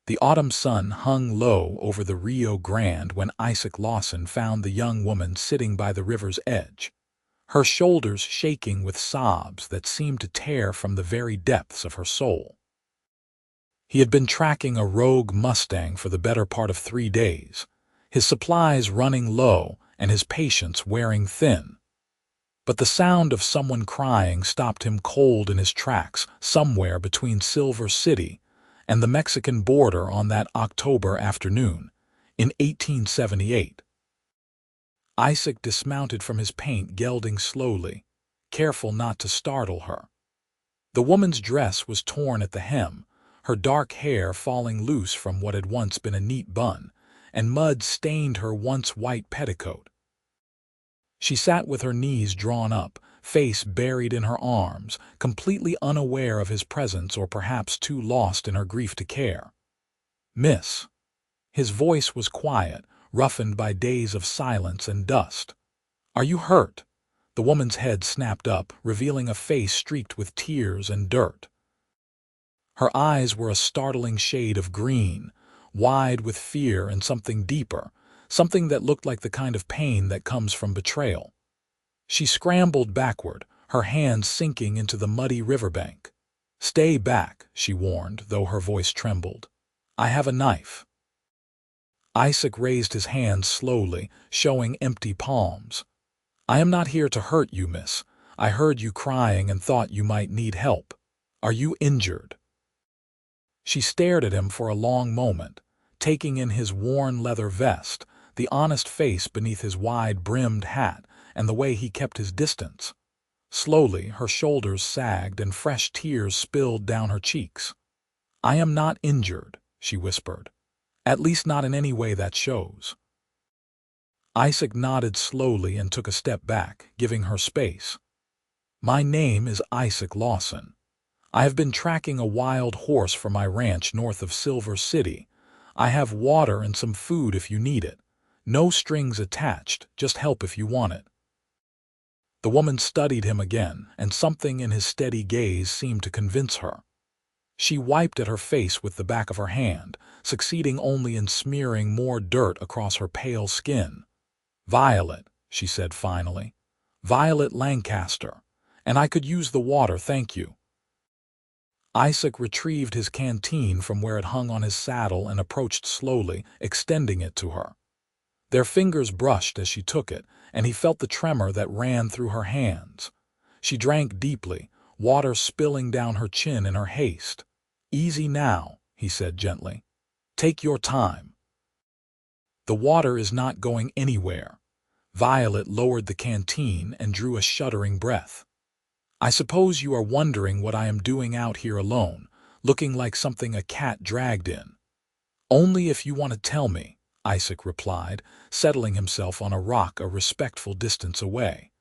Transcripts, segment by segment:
The autumn sun hung low over the Rio Grande when Isaac Lawson found the young woman sitting by the river's edge, her shoulders shaking with sobs that seemed to tear from the very depths of her soul. He had been tracking a rogue Mustang for the better part of 3 days, his supplies running low and his patience wearing thin. But the sound of someone crying stopped him cold in his tracks somewhere between Silver City and the Mexican border on that October afternoon in 1878. Isaac dismounted from his paint, gelding slowly, careful not to startle her. The woman's dress was torn at the hem, her dark hair falling loose from what had once been a neat bun, and mud stained her once white petticoat. She sat with her knees drawn up, face buried in her arms, completely unaware of his presence or perhaps too lost in her grief to care. "Miss." His voice was quiet, roughened by days of silence and dust. "Are you hurt?" The woman's head snapped up, revealing a face streaked with tears and dirt. Her eyes were a startling shade of green, wide with fear and something deeper, something that looked like the kind of pain that comes from betrayal. She scrambled backward, her hands sinking into the muddy riverbank. "Stay back," she warned, though her voice trembled. "I have a knife." Isaac raised his hands slowly, showing empty palms. "I am not here to hurt you, miss. I heard you crying and thought you might need help. Are you injured?" She stared at him for a long moment, taking in his worn leather vest, the honest face beneath his wide-brimmed hat, and the way he kept his distance. Slowly, her shoulders sagged and fresh tears spilled down her cheeks. "I am not injured," she whispered. "At least not in any way that shows." Isaac nodded slowly and took a step back, giving her space. "My name is Isaac Lawson. I have been tracking a wild horse for my ranch north of Silver City. I have water and some food if you need it. No strings attached, just help if you want it." The woman studied him again, and something in his steady gaze seemed to convince her. She wiped at her face with the back of her hand, succeeding only in smearing more dirt across her pale skin. "Violet," she said finally. "Violet Lancaster. And I could use the water, thank you." Isaac retrieved his canteen from where it hung on his saddle and approached slowly, extending it to her. Their fingers brushed as she took it, and he felt the tremor that ran through her hands. She drank deeply, water spilling down her chin in her haste. "Easy now," he said gently. "Take your time." "The water is not going anywhere." Violet lowered the canteen and drew a shuddering breath. "I suppose you are wondering what I am doing out here alone, looking like something a cat dragged in." "Only if you want to tell me," Isaac replied, settling himself on a rock a respectful distance away.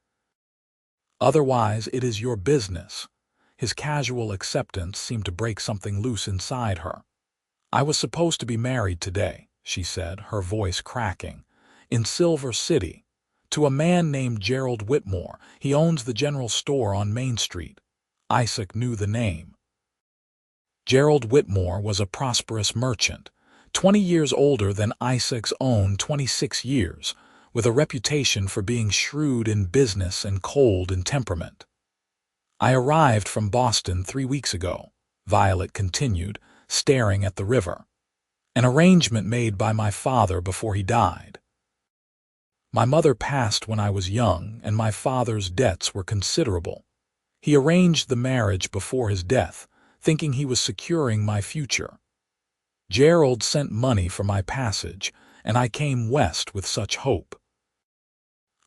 "Otherwise, it is your business." His casual acceptance seemed to break something loose inside her. "I was supposed to be married today," she said, her voice cracking, "in Silver City, to a man named Gerald Whitmore. He owns the general store on Main Street." Isaac knew the name. Gerald Whitmore was a prosperous merchant, 20 years older than Isaac's own 26 years, with a reputation for being shrewd in business and cold in temperament. "I arrived from Boston 3 weeks ago," Violet continued, staring at the river. "An arrangement made by my father before he died. My mother passed when I was young, and my father's debts were considerable. He arranged the marriage before his death, thinking he was securing my future. Gerald sent money for my passage, and I came west with such hope.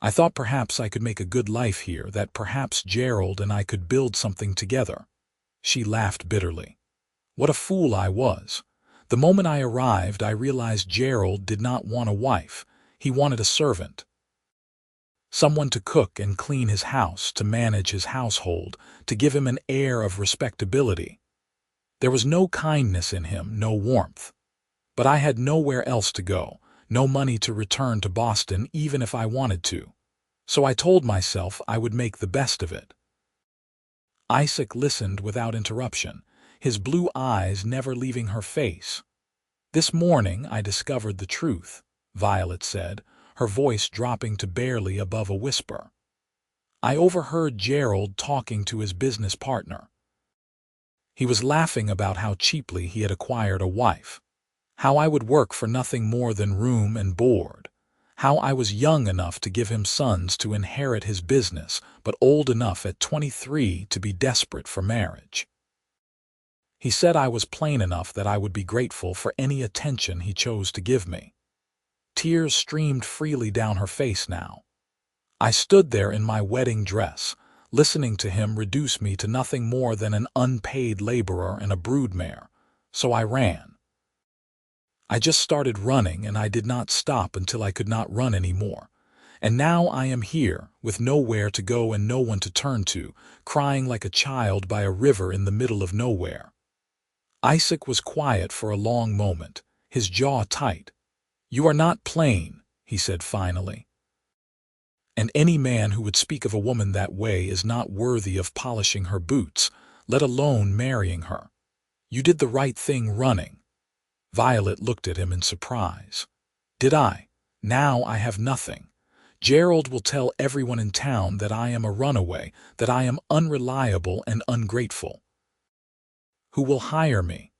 I thought perhaps I could make a good life here, that perhaps Gerald and I could build something together." She laughed bitterly. "What a fool I was. The moment I arrived, I realized Gerald did not want a wife. He wanted a servant. Someone to cook and clean his house, to manage his household, to give him an air of respectability. There was no kindness in him, no warmth. But I had nowhere else to go, no money to return to Boston even if I wanted to. So I told myself I would make the best of it." Isaac listened without interruption, his blue eyes never leaving her face. This morning I discovered the truth, Violet said, her voice dropping to barely above a whisper. I overheard Gerald talking to his business partner. He was laughing about how cheaply he had acquired a wife, how I would work for nothing more than room and board, how I was young enough to give him sons to inherit his business, but old enough at 23 to be desperate for marriage. He said I was plain enough that I would be grateful for any attention he chose to give me. Tears streamed freely down her face now. I stood there in my wedding dress, listening to him reduce me to nothing more than an unpaid laborer and a broodmare, so I ran. I just started running, and I did not stop until I could not run any more. And now I am here, with nowhere to go and no one to turn to, crying like a child by a river in the middle of nowhere. Isaac was quiet for a long moment, his jaw tight. "You are not plain," he said finally. "And any man who would speak of a woman that way is not worthy of polishing her boots, let alone marrying her. You did the right thing running." Violet looked at him in surprise. "Did I? Now I have nothing. Gerald will tell everyone in town that I am a runaway, that I am unreliable and ungrateful. Who will hire me?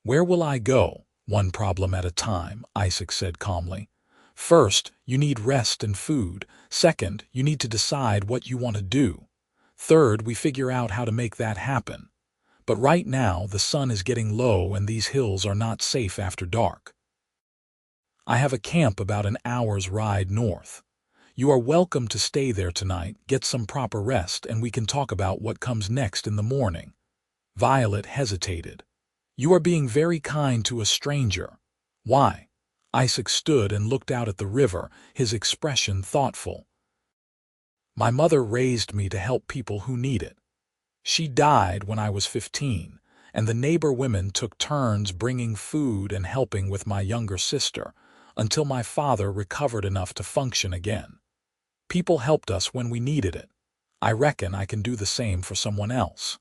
Where will I go? One problem at a time," Isaac said calmly. "First, you need rest and food. Second, you need to decide what you want to do. Third, we figure out how to make that happen. But right now, the sun is getting low and these hills are not safe after dark. I have a camp about an hour's ride north. You are welcome to stay there tonight, get some proper rest, and we can talk about what comes next in the morning." Violet hesitated. "You are being very kind to a stranger." "Why?" Isaac stood and looked out at the river, his expression thoughtful. "My mother raised me to help people who need it. She died when I was 15, and the neighbor women took turns bringing food and helping with my younger sister, until my father recovered enough to function again. People helped us when we needed it. I reckon I can do the same for someone else."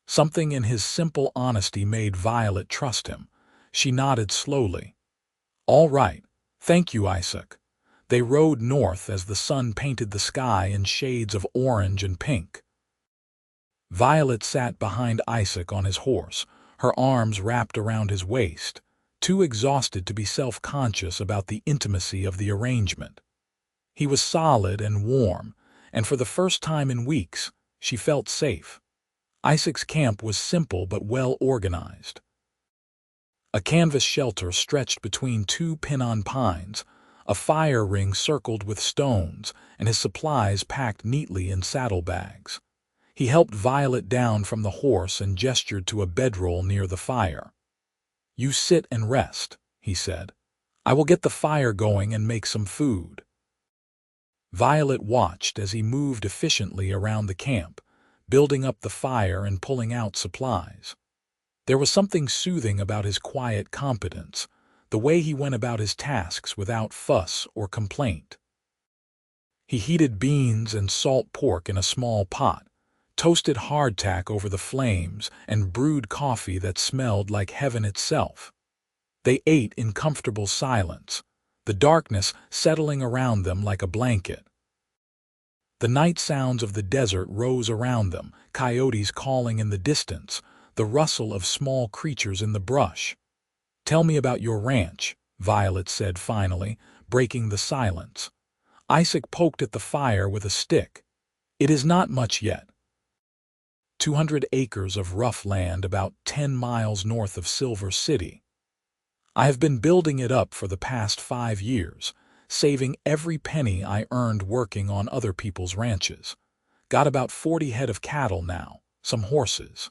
Something in his simple honesty made Violet trust him. She nodded slowly. "All right. Thank you, Isaac." They rode north as the sun painted the sky in shades of orange and pink. Violet sat behind Isaac on his horse, her arms wrapped around his waist, too exhausted to be self-conscious about the intimacy of the arrangement. He was solid and warm, and for the first time in weeks, she felt safe. Isaac's camp was simple but well organized. A canvas shelter stretched between two pinon pines, a fire ring circled with stones, and his supplies packed neatly in saddlebags. He helped Violet down from the horse and gestured to a bedroll near the fire. "You sit and rest," he said. "I will get the fire going and make some food." Violet watched as he moved efficiently around the camp, building up the fire and pulling out supplies. There was something soothing about his quiet competence, the way he went about his tasks without fuss or complaint. He heated beans and salt pork in a small pot, toasted hardtack over the flames, and brewed coffee that smelled like heaven itself. They ate in comfortable silence, the darkness settling around them like a blanket. The night sounds of the desert rose around them, coyotes calling in the distance, the rustle of small creatures in the brush. "Tell me about your ranch," Violet said finally, breaking the silence. Isaac poked at the fire with a stick. "It is not much yet. 200 acres of rough land about 10 miles north of Silver City. I have been building it up for the past 5 years, saving every penny I earned working on other people's ranches. Got about 40 head of cattle now, some horses.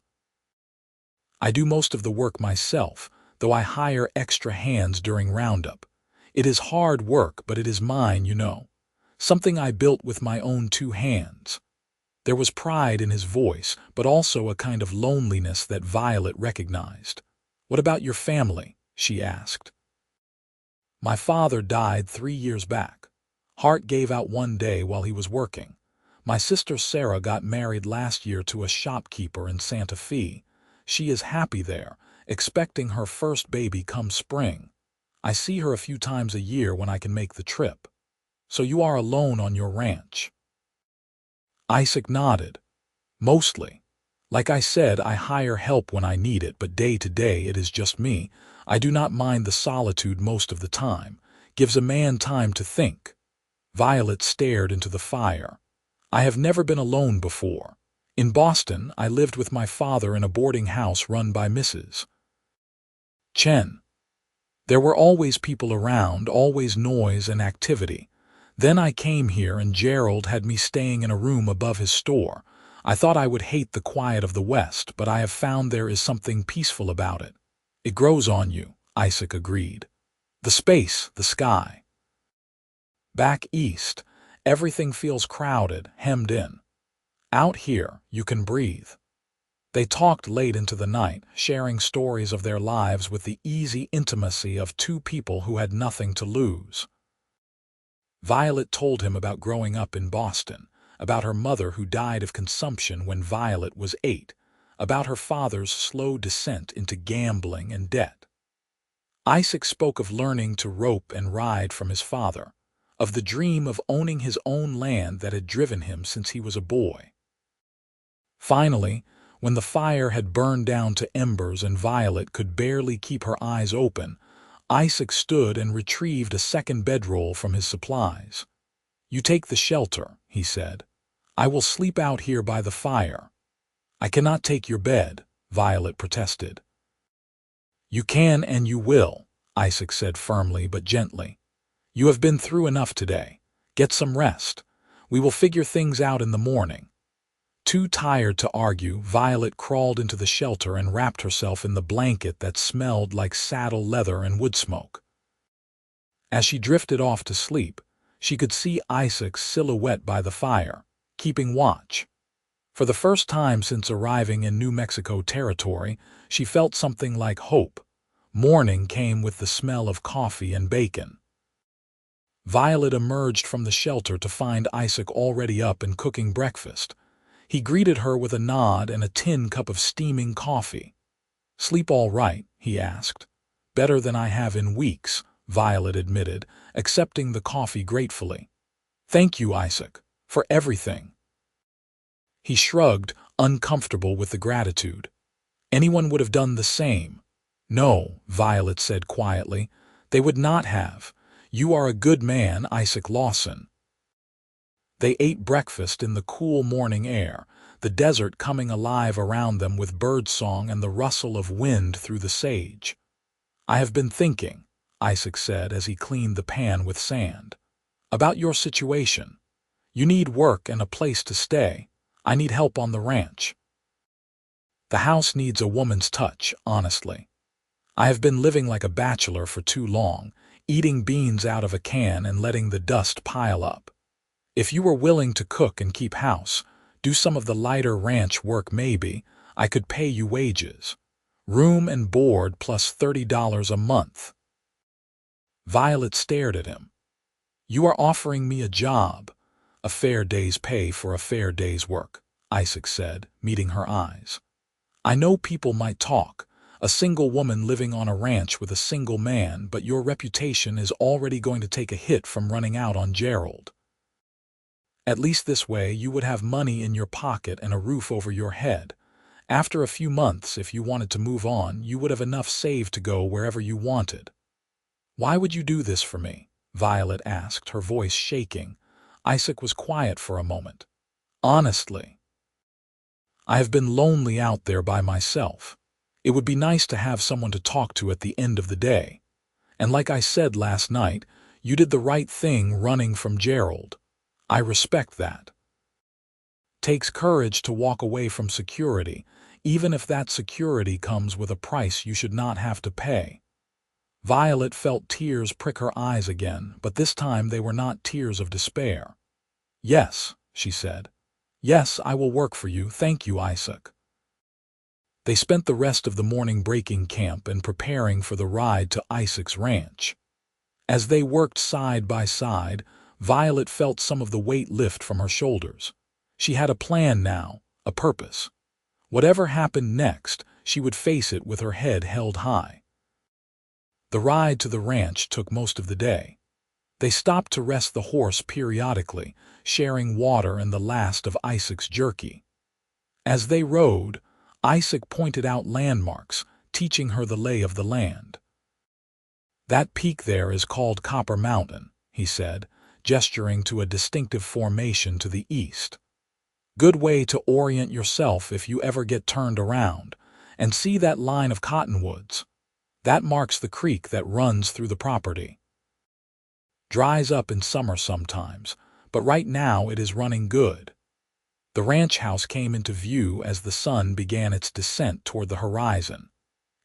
I do most of the work myself, though I hire extra hands during roundup. It is hard work, but it is mine, you know. Something I built with my own 2 hands." There was pride in his voice, but also a kind of loneliness that Violet recognized. "What about your family?" she asked. "My father died 3 years back. Heart gave out one day while he was working. My sister Sarah got married last year to a shopkeeper in Santa Fe. She is happy there, expecting her first baby come spring. I see her a few times a year when I can make the trip. So you are alone on your ranch? Isaac nodded. Mostly. Like I said, I hire help when I need it, but day to day it is just me. I do not mind the solitude most of the time. Gives a man time to think. Violet stared into the fire. I have never been alone before. In Boston, I lived with my father in a boarding house run by Mrs. Chen. There were always people around, always noise and activity. Then I came here and Gerald had me staying in a room above his store. I thought I would hate the quiet of the West, but I have found there is something peaceful about it. It grows on you, Isaac agreed. The space, the sky. Back east, everything feels crowded, hemmed in. Out here, you can breathe. They talked late into the night, sharing stories of their lives with the easy intimacy of two people who had nothing to lose. Violet told him about growing up in Boston, about her mother who died of consumption when Violet was 8, about her father's slow descent into gambling and debt. Isaac spoke of learning to rope and ride from his father, of the dream of owning his own land that had driven him since he was a boy. Finally, when the fire had burned down to embers and Violet could barely keep her eyes open, Isaac stood and retrieved a second bedroll from his supplies. You take the shelter, he said. I will sleep out here by the fire. I cannot take your bed, Violet protested. You can and you will, Isaac said firmly but gently. You have been through enough today. Get some rest. We will figure things out in the morning. Too tired to argue, Violet crawled into the shelter and wrapped herself in the blanket that smelled like saddle leather and wood smoke. As she drifted off to sleep, she could see Isaac's silhouette by the fire, keeping watch. For the first time since arriving in New Mexico territory, she felt something like hope. Morning came with the smell of coffee and bacon. Violet emerged from the shelter to find Isaac already up and cooking breakfast. He greeted her with a nod and a tin cup of steaming coffee. Sleep all right? He asked. Better than I have in weeks, Violet admitted, accepting the coffee gratefully. Thank you, Isaac, for everything. He shrugged, uncomfortable with the gratitude. Anyone would have done the same. No, Violet said quietly. They would not have. You are a good man, Isaac Lawson. They ate breakfast in the cool morning air, the desert coming alive around them with birdsong and the rustle of wind through the sage. I have been thinking, Isaac said as he cleaned the pan with sand, about your situation. You need work and a place to stay. I need help on the ranch. The house needs a woman's touch, honestly. I have been living like a bachelor for too long, eating beans out of a can and letting the dust pile up. If you were willing to cook and keep house, do some of the lighter ranch work maybe, I could pay you wages. Room and board plus $30 a month. Violet stared at him. You are offering me a job. A fair day's pay for a fair day's work, Isaac said, meeting her eyes. I know people might talk, a single woman living on a ranch with a single man, but your reputation is already going to take a hit from running out on Gerald. At least this way you would have money in your pocket and a roof over your head. After a few months, if you wanted to move on, you would have enough saved to go wherever you wanted. Why would you do this for me? Violet asked, her voice shaking. Isaac was quiet for a moment. Honestly, I have been lonely out there by myself. It would be nice to have someone to talk to at the end of the day. And like I said last night, you did the right thing running from Gerald. I respect that. Takes courage to walk away from security, even if that security comes with a price you should not have to pay. Violet felt tears prick her eyes again, but this time they were not tears of despair. Yes, she said. Yes, I will work for you. Thank you, Isaac. They spent the rest of the morning breaking camp and preparing for the ride to Isaac's ranch. As they worked side by side, Violet felt some of the weight lift from her shoulders. She had a plan now, a purpose. Whatever happened next, she would face it with her head held high. The ride to the ranch took most of the day. They stopped to rest the horse periodically, sharing water and the last of Isaac's jerky. As they rode, Isaac pointed out landmarks, teaching her the lay of the land. "That peak there is called Copper Mountain," he said, gesturing to a distinctive formation to the east. "Good way to orient yourself if you ever get turned around. And see that line of cottonwoods? That marks the creek that runs through the property. Dries up in summer sometimes, but right now it is running good." The ranch house came into view as the sun began its descent toward the horizon.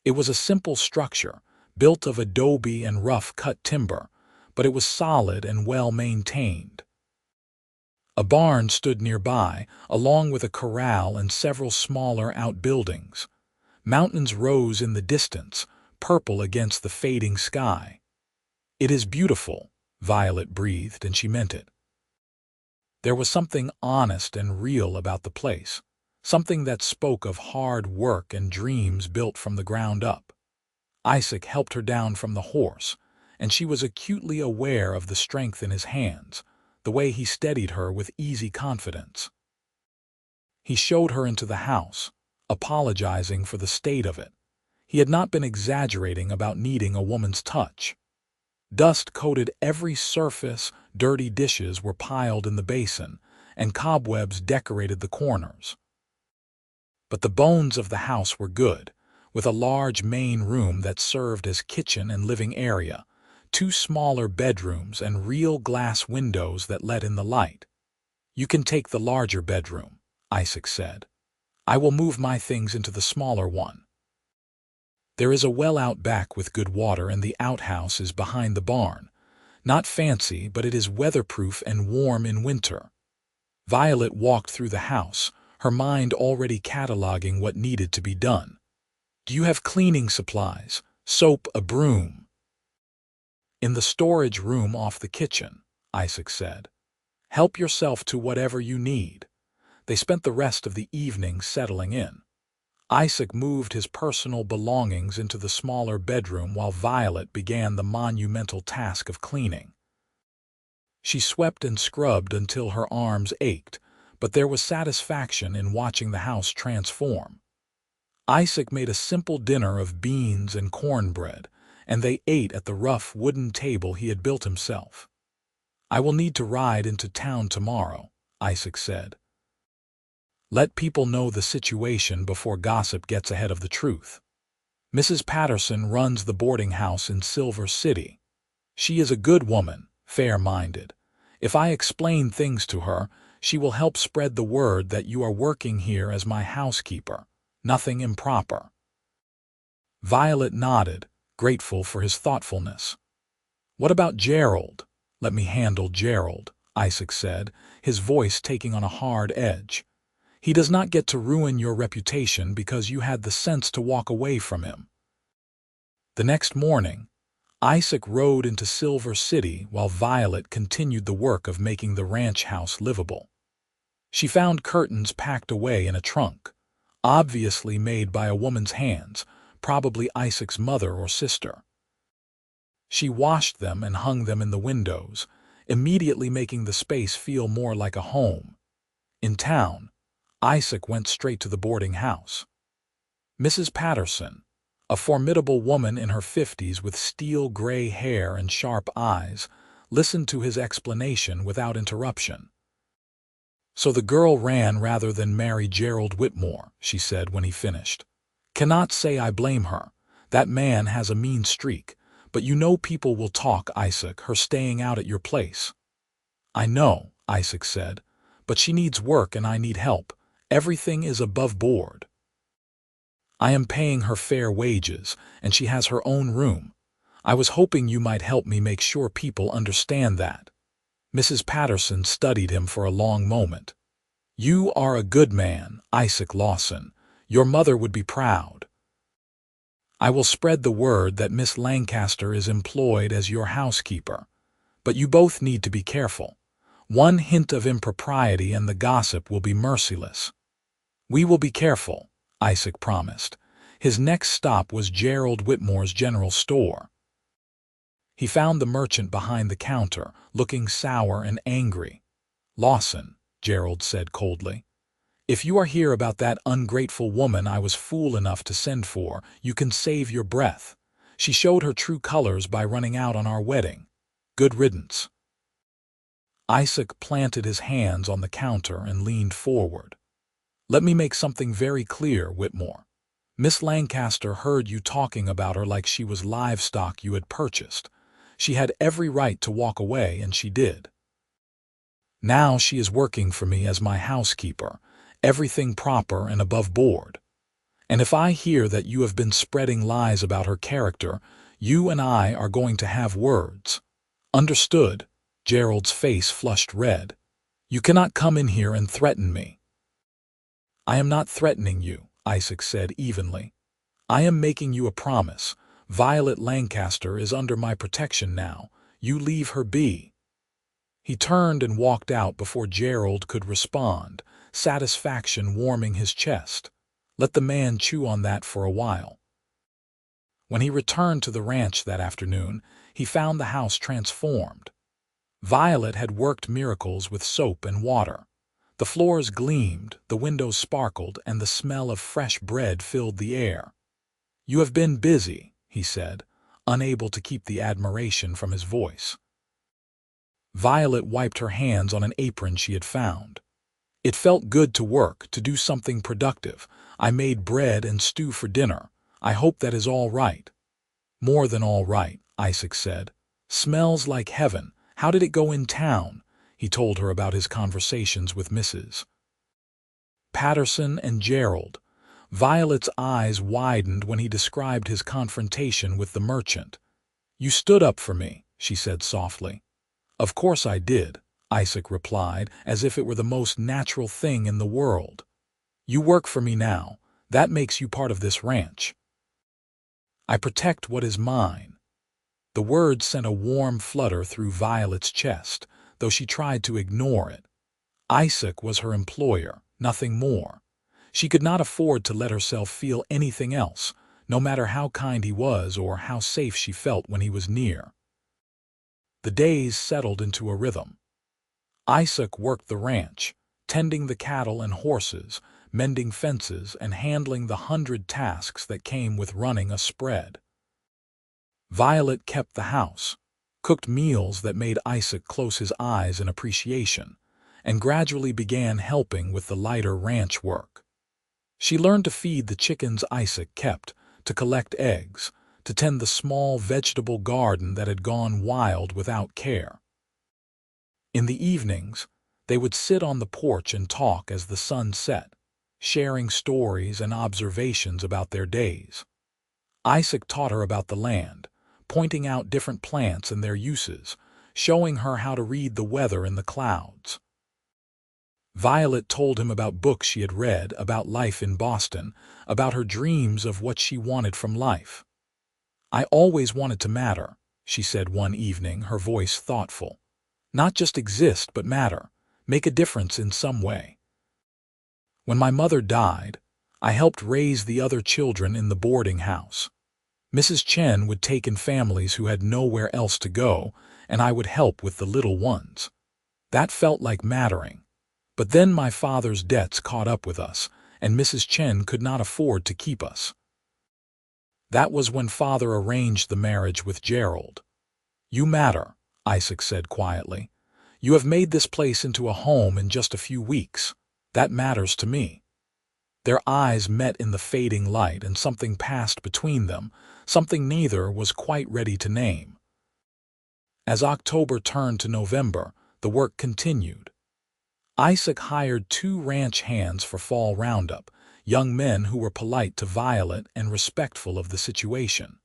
It was a simple structure, built of adobe and rough-cut timber, but it was solid and well-maintained. A barn stood nearby, along with a corral and several smaller outbuildings. Mountains rose in the distance, purple against the fading sky. "It is beautiful," Violet breathed, and she meant it. There was something honest and real about the place, something that spoke of hard work and dreams built from the ground up. Isaac helped her down from the horse, and she was acutely aware of the strength in his hands, the way he steadied her with easy confidence. He showed her into the house, apologizing for the state of it. He had not been exaggerating about needing a woman's touch. Dust coated every surface, dirty dishes were piled in the basin, and cobwebs decorated the corners. But the bones of the house were good, with a large main room that served as kitchen and living area, 2 smaller bedrooms and real glass windows that let in the light. "You can take the larger bedroom," Isaac said. "I will move my things into the smaller one. There is a well out back with good water, and the outhouse is behind the barn. Not fancy, but it is weatherproof and warm in winter." Violet walked through the house, her mind already cataloging what needed to be done. "Do you have cleaning supplies? Soap, a broom?" "In the storage room off the kitchen," Isaac said. "Help yourself to whatever you need." They spent the rest of the evening settling in. Isaac moved his personal belongings into the smaller bedroom while Violet began the monumental task of cleaning. She swept and scrubbed until her arms ached, but there was satisfaction in watching the house transform. Isaac made a simple dinner of beans and cornbread, and they ate at the rough wooden table he had built himself. "I will need to ride into town tomorrow," Isaac said. "Let people know the situation before gossip gets ahead of the truth. Mrs. Patterson runs the boarding house in Silver City. She is a good woman, fair-minded. If I explain things to her, she will help spread the word that you are working here as my housekeeper. Nothing improper." Violet nodded, grateful for his thoughtfulness. "What about Gerald?" "Let me handle Gerald," Isaac said, his voice taking on a hard edge. "He does not get to ruin your reputation because you had the sense to walk away from him." The next morning, Isaac rode into Silver City while Violet continued the work of making the ranch house livable. She found curtains packed away in a trunk, obviously made by a woman's hands, probably Isaac's mother or sister. She washed them and hung them in the windows, immediately making the space feel more like a home. In town, Isaac went straight to the boarding house. Mrs. Patterson, a formidable woman in her 50s with steel-gray hair and sharp eyes, listened to his explanation without interruption. "So the girl ran rather than marry Gerald Whitmore," she said when he finished. "Cannot say I blame her. That man has a mean streak, but you know people will talk, Isaac, her staying out at your place." "I know," Isaac said, "but she needs work and I need help. Everything is above board. I am paying her fair wages, and she has her own room. I was hoping you might help me make sure people understand that." Mrs. Patterson studied him for a long moment. "You are a good man, Isaac Lawson. Your mother would be proud. I will spread the word that Miss Lancaster is employed as your housekeeper. But you both need to be careful. One hint of impropriety and the gossip will be merciless." "We will be careful," Isaac promised, His next stop was Gerald Whitmore's general store. He found the merchant behind the counter, looking sour and angry. "Lawson," Gerald said coldly, "if you are here about that ungrateful woman I was fool enough to send for, you can save your breath. She showed her true colors by running out on our wedding. Good riddance." Isaac planted his hands on the counter and leaned forward. "Let me make something very clear, Whitmore. Miss Lancaster heard you talking about her like she was livestock you had purchased. She had every right to walk away, and she did. Now she is working for me as my housekeeper, everything proper and above board. And if I hear that you have been spreading lies about her character, you and I are going to have words. Understood?" Gerald's face flushed red. "You cannot come in here and threaten me." "I am not threatening you," Isaac said evenly. "I am making you a promise. Violet Lancaster is under my protection now. You leave her be." He turned and walked out before Gerald could respond, satisfaction warming his chest. Let the man chew on that for a while. When he returned to the ranch that afternoon, he found the house transformed. Violet had worked miracles with soap and water. The floors gleamed, the windows sparkled, and the smell of fresh bread filled the air. "You have been busy," he said, unable to keep the admiration from his voice. Violet wiped her hands on an apron she had found. "It felt good to work, to do something productive. I made bread and stew for dinner. I hope that is all right." "More than all right," Isaac said. "Smells like heaven. How did it go in town?" He told her about his conversations with Mrs. Patterson and Gerald. Violet's eyes widened when he described his confrontation with the merchant. "You stood up for me," she said softly. "Of course I did," Isaac replied, as if it were the most natural thing in the world. "You work for me now. That makes you part of this ranch. I protect what is mine." The word sent a warm flutter through Violet's chest, though she tried to ignore it. Isaac was her employer, nothing more. She could not afford to let herself feel anything else, no matter how kind he was or how safe she felt when he was near. The days settled into a rhythm. Isaac worked the ranch, tending the cattle and horses, mending fences, and handling the 100 tasks that came with running a spread. Violet kept the house, cooked meals that made Isaac close his eyes in appreciation, and gradually began helping with the lighter ranch work. She learned to feed the chickens Isaac kept, to collect eggs, to tend the small vegetable garden that had gone wild without care. In the evenings, they would sit on the porch and talk as the sun set, sharing stories and observations about their days. Isaac taught her about the land, pointing out different plants and their uses, showing her how to read the weather in the clouds. Violet told him about books she had read, about life in Boston, about her dreams of what she wanted from life. "I always wanted to matter," she said one evening, her voice thoughtful. "Not just exist, but matter, make a difference in some way. When my mother died, I helped raise the other children in the boarding house. Mrs. Chen would take in families who had nowhere else to go, and I would help with the little ones. That felt like mattering. But then my father's debts caught up with us, and Mrs. Chen could not afford to keep us. That was when Father arranged the marriage with Gerald. You matter," Isaac said quietly. "You have made this place into a home in just a few weeks. That matters to me." Their eyes met in the fading light, and something passed between them, something neither was quite ready to name. As October turned to November, the work continued. Isaac hired 2 ranch hands for fall roundup, young men who were polite to Violet and respectful of the situation.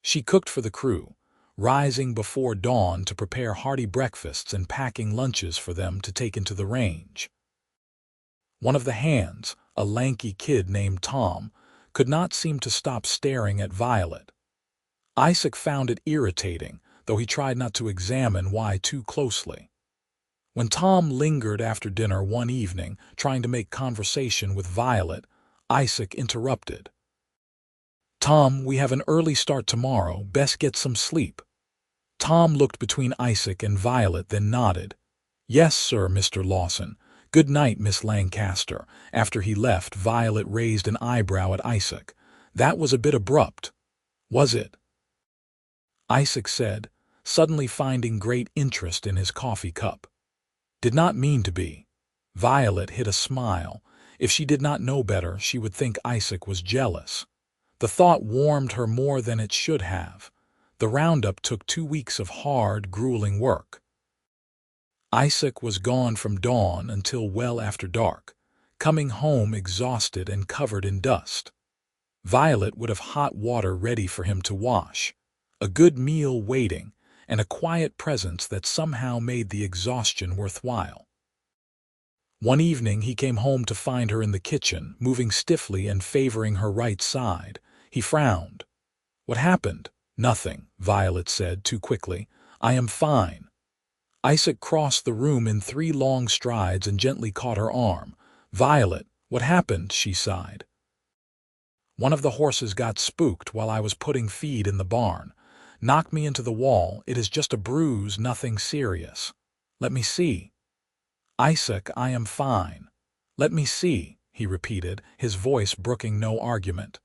She cooked for the crew, rising before dawn to prepare hearty breakfasts and packing lunches for them to take into the range. One of the hands, a lanky kid named Tom, could not seem to stop staring at Violet. Isaac found it irritating, though he tried not to examine why too closely. When Tom lingered after dinner one evening, trying to make conversation with Violet, Isaac interrupted. Tom, we have an early start tomorrow. Best get some sleep. Tom looked between Isaac and Violet, then nodded. Yes, sir, Mr. Lawson. Good night, Miss Lancaster. After he left, Violet raised an eyebrow at Isaac. That was a bit abrupt. Was it? Isaac said, suddenly finding great interest in his coffee cup. Did not mean to be. Violet hid a smile. If she did not know better, she would think Isaac was jealous. The thought warmed her more than it should have. The roundup took 2 weeks of hard, grueling work. Isaac was gone from dawn until well after dark, coming home exhausted and covered in dust. Violet would have hot water ready for him to wash, a good meal waiting, and a quiet presence that somehow made the exhaustion worthwhile. One evening he came home to find her in the kitchen, moving stiffly and favoring her right side. He frowned. What happened? Nothing, Violet said too quickly. I am fine. Isaac crossed the room in 3 long strides and gently caught her arm. Violet, what happened? She sighed. One of the horses got spooked while I was putting feed in the barn. Knocked me into the wall. It is just a bruise, nothing serious. Let me see. Isaac, I am fine. Let me see, he repeated, his voice brooking no argument.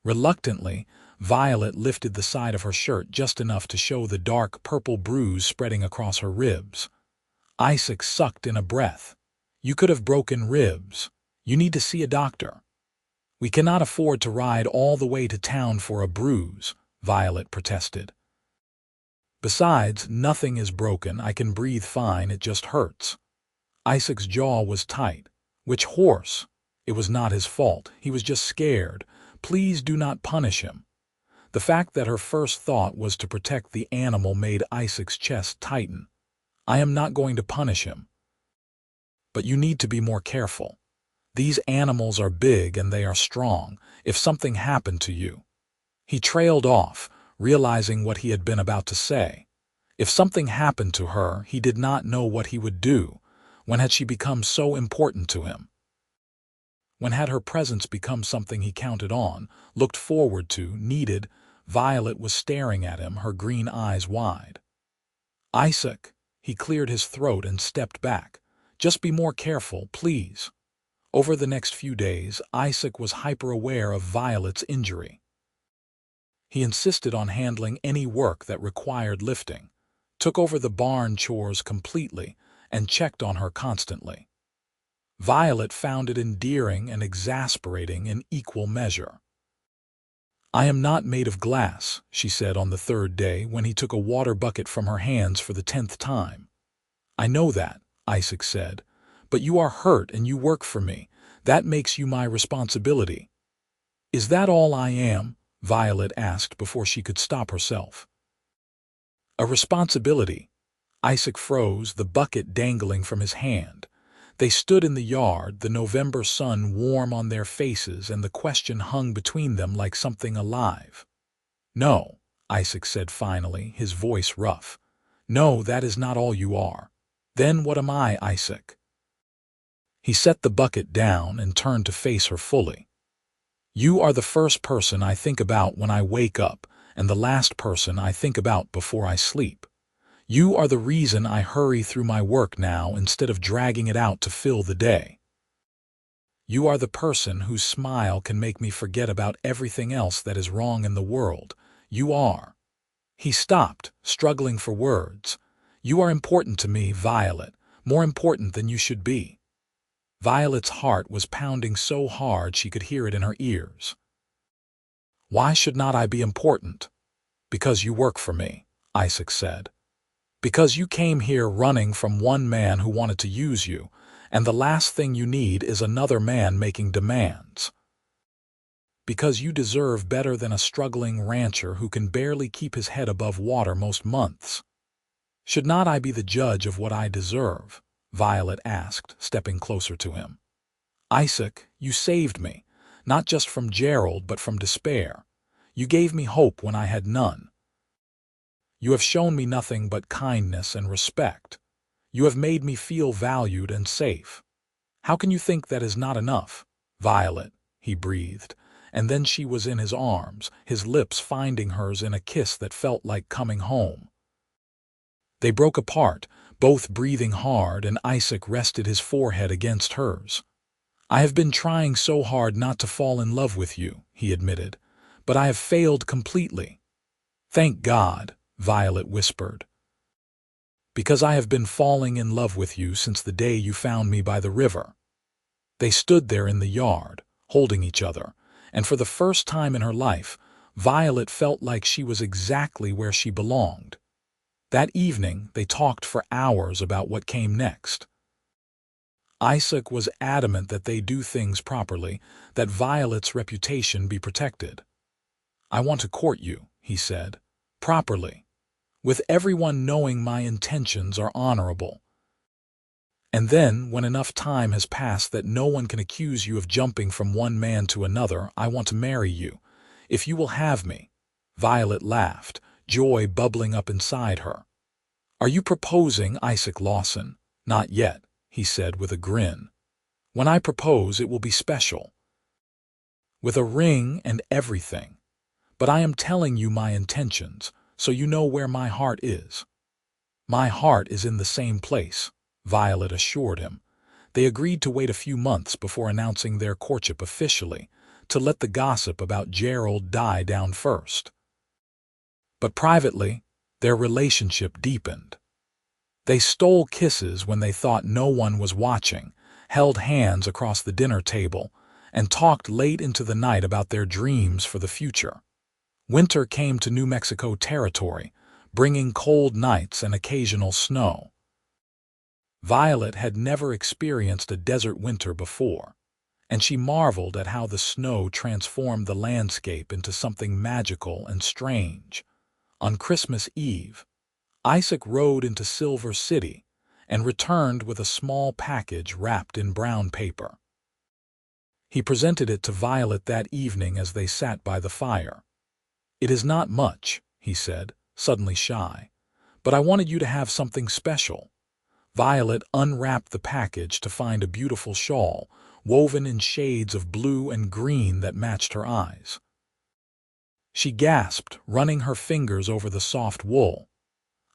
Reluctantly, Violet lifted the side of her shirt just enough to show the dark purple bruise spreading across her ribs. Isaac sucked in a breath. You could have broken ribs. You need to see a doctor. We cannot afford to ride all the way to town for a bruise, Violet protested. Besides, nothing is broken. I can breathe fine. It just hurts. Isaac's jaw was tight. Which horse? It was not his fault. He was just scared. Please do not punish him. The fact that her first thought was to protect the animal made Isaac's chest tighten. I am not going to punish him. But you need to be more careful. These animals are big and they are strong. If something happened to you. He trailed off, realizing what he had been about to say. If something happened to her, he did not know what he would do. When had she become so important to him? When had her presence become something he counted on, looked forward to, needed? Violet was staring at him, her green eyes wide. Isaac, he cleared his throat and stepped back. Just be more careful, please. Over the next few days, Isaac was hyper-aware of Violet's injury. He insisted on handling any work that required lifting, took over the barn chores completely, and checked on her constantly. Violet found it endearing and exasperating in equal measure. I am not made of glass, she said on the 3rd day when he took a water bucket from her hands for the 10th time. I know that, Isaac said, but you are hurt and you work for me. That makes you my responsibility. Is that all I am? Violet asked before she could stop herself. A responsibility. Isaac froze, the bucket dangling from his hand. They stood in the yard, the November sun warm on their faces, and the question hung between them like something alive. No, Isaac said finally, his voice rough. No, that is not all you are. Then what am I, Isaac? He set the bucket down and turned to face her fully. You are the first person I think about when I wake up, and the last person I think about before I sleep. You are the reason I hurry through my work now instead of dragging it out to fill the day. You are the person whose smile can make me forget about everything else that is wrong in the world. You are. He stopped, struggling for words. You are important to me, Violet, more important than you should be. Violet's heart was pounding so hard she could hear it in her ears. Why should not I be important? Because you work for me, Isaac said. Because you came here running from one man who wanted to use you, and the last thing you need is another man making demands. Because you deserve better than a struggling rancher who can barely keep his head above water most months. Should not I be the judge of what I deserve? Violet asked, stepping closer to him. Isaac, you saved me, not just from Gerald but from despair. You gave me hope when I had none. You have shown me nothing but kindness and respect. You have made me feel valued and safe. How can you think that is not enough? Violet, he breathed, and then she was in his arms, his lips finding hers in a kiss that felt like coming home. They broke apart, both breathing hard, and Isaac rested his forehead against hers. "I have been trying so hard not to fall in love with you," he admitted, "but I have failed completely." "Thank God," Violet whispered, "because I have been falling in love with you since the day you found me by the river." They stood there in the yard, holding each other, and for the first time in her life, Violet felt like she was exactly where she belonged. That evening, they talked for hours about what came next. Isaac was adamant that they do things properly, that Violet's reputation be protected. "I want to court you," he said, "properly, with everyone knowing my intentions are honorable. And then, when enough time has passed that no one can accuse you of jumping from one man to another, I want to marry you, if you will have me." Violet laughed, joy bubbling up inside her. "Are you proposing, Isaac Lawson?" "Not yet," he said with a grin. "When I propose, it will be special, with a ring and everything. But I am telling you my intentions, so you know where my heart is." "My heart is in the same place," Violet assured him. They agreed to wait a few months before announcing their courtship officially, to let the gossip about Gerald die down first. But privately, their relationship deepened. They stole kisses when they thought no one was watching, held hands across the dinner table, and talked late into the night about their dreams for the future. Winter came to New Mexico territory, bringing cold nights and occasional snow. Violet had never experienced a desert winter before, and she marveled at how the snow transformed the landscape into something magical and strange. On Christmas Eve, Isaac rode into Silver City and returned with a small package wrapped in brown paper. He presented it to Violet that evening as they sat by the fire. "It is not much," he said, suddenly shy, "but I wanted you to have something special." Violet unwrapped the package to find a beautiful shawl, woven in shades of blue and green that matched her eyes. She gasped, running her fingers over the soft wool.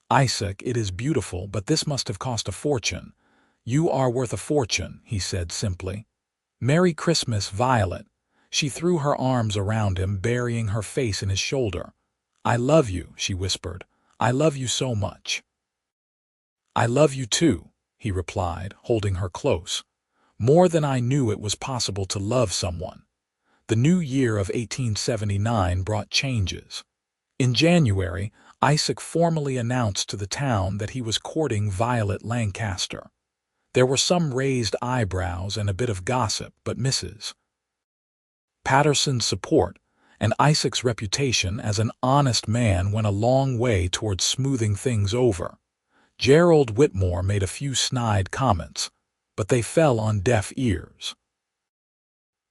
"Isaac, it is beautiful, but this must have cost a fortune." "You are worth a fortune," he said simply. "Merry Christmas, Violet." She threw her arms around him, burying her face in his shoulder. "I love you," she whispered. "I love you so much." "I love you too," he replied, holding her close. "More than I knew it was possible to love someone." The new year of 1879 brought changes. In January, Isaac formally announced to the town that he was courting Violet Lancaster. There were some raised eyebrows and a bit of gossip, but Mrs. Patterson's support and Isaac's reputation as an honest man went a long way towards smoothing things over. Gerald Whitmore made a few snide comments, but they fell on deaf ears.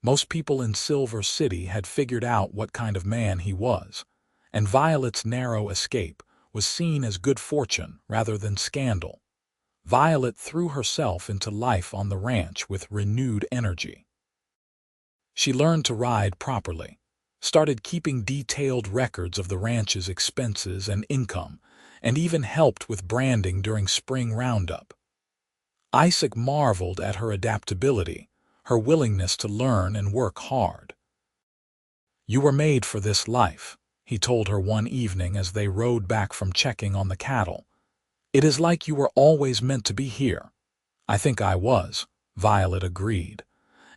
Most people in Silver City had figured out what kind of man he was, and Violet's narrow escape was seen as good fortune rather than scandal. Violet threw herself into life on the ranch with renewed energy. She learned to ride properly, started keeping detailed records of the ranch's expenses and income, and even helped with branding during spring roundup. Isaac marveled at her adaptability, her willingness to learn and work hard. "You were made for this life," he told her one evening as they rode back from checking on the cattle. "It is like you were always meant to be here." "I think I was," Violet agreed.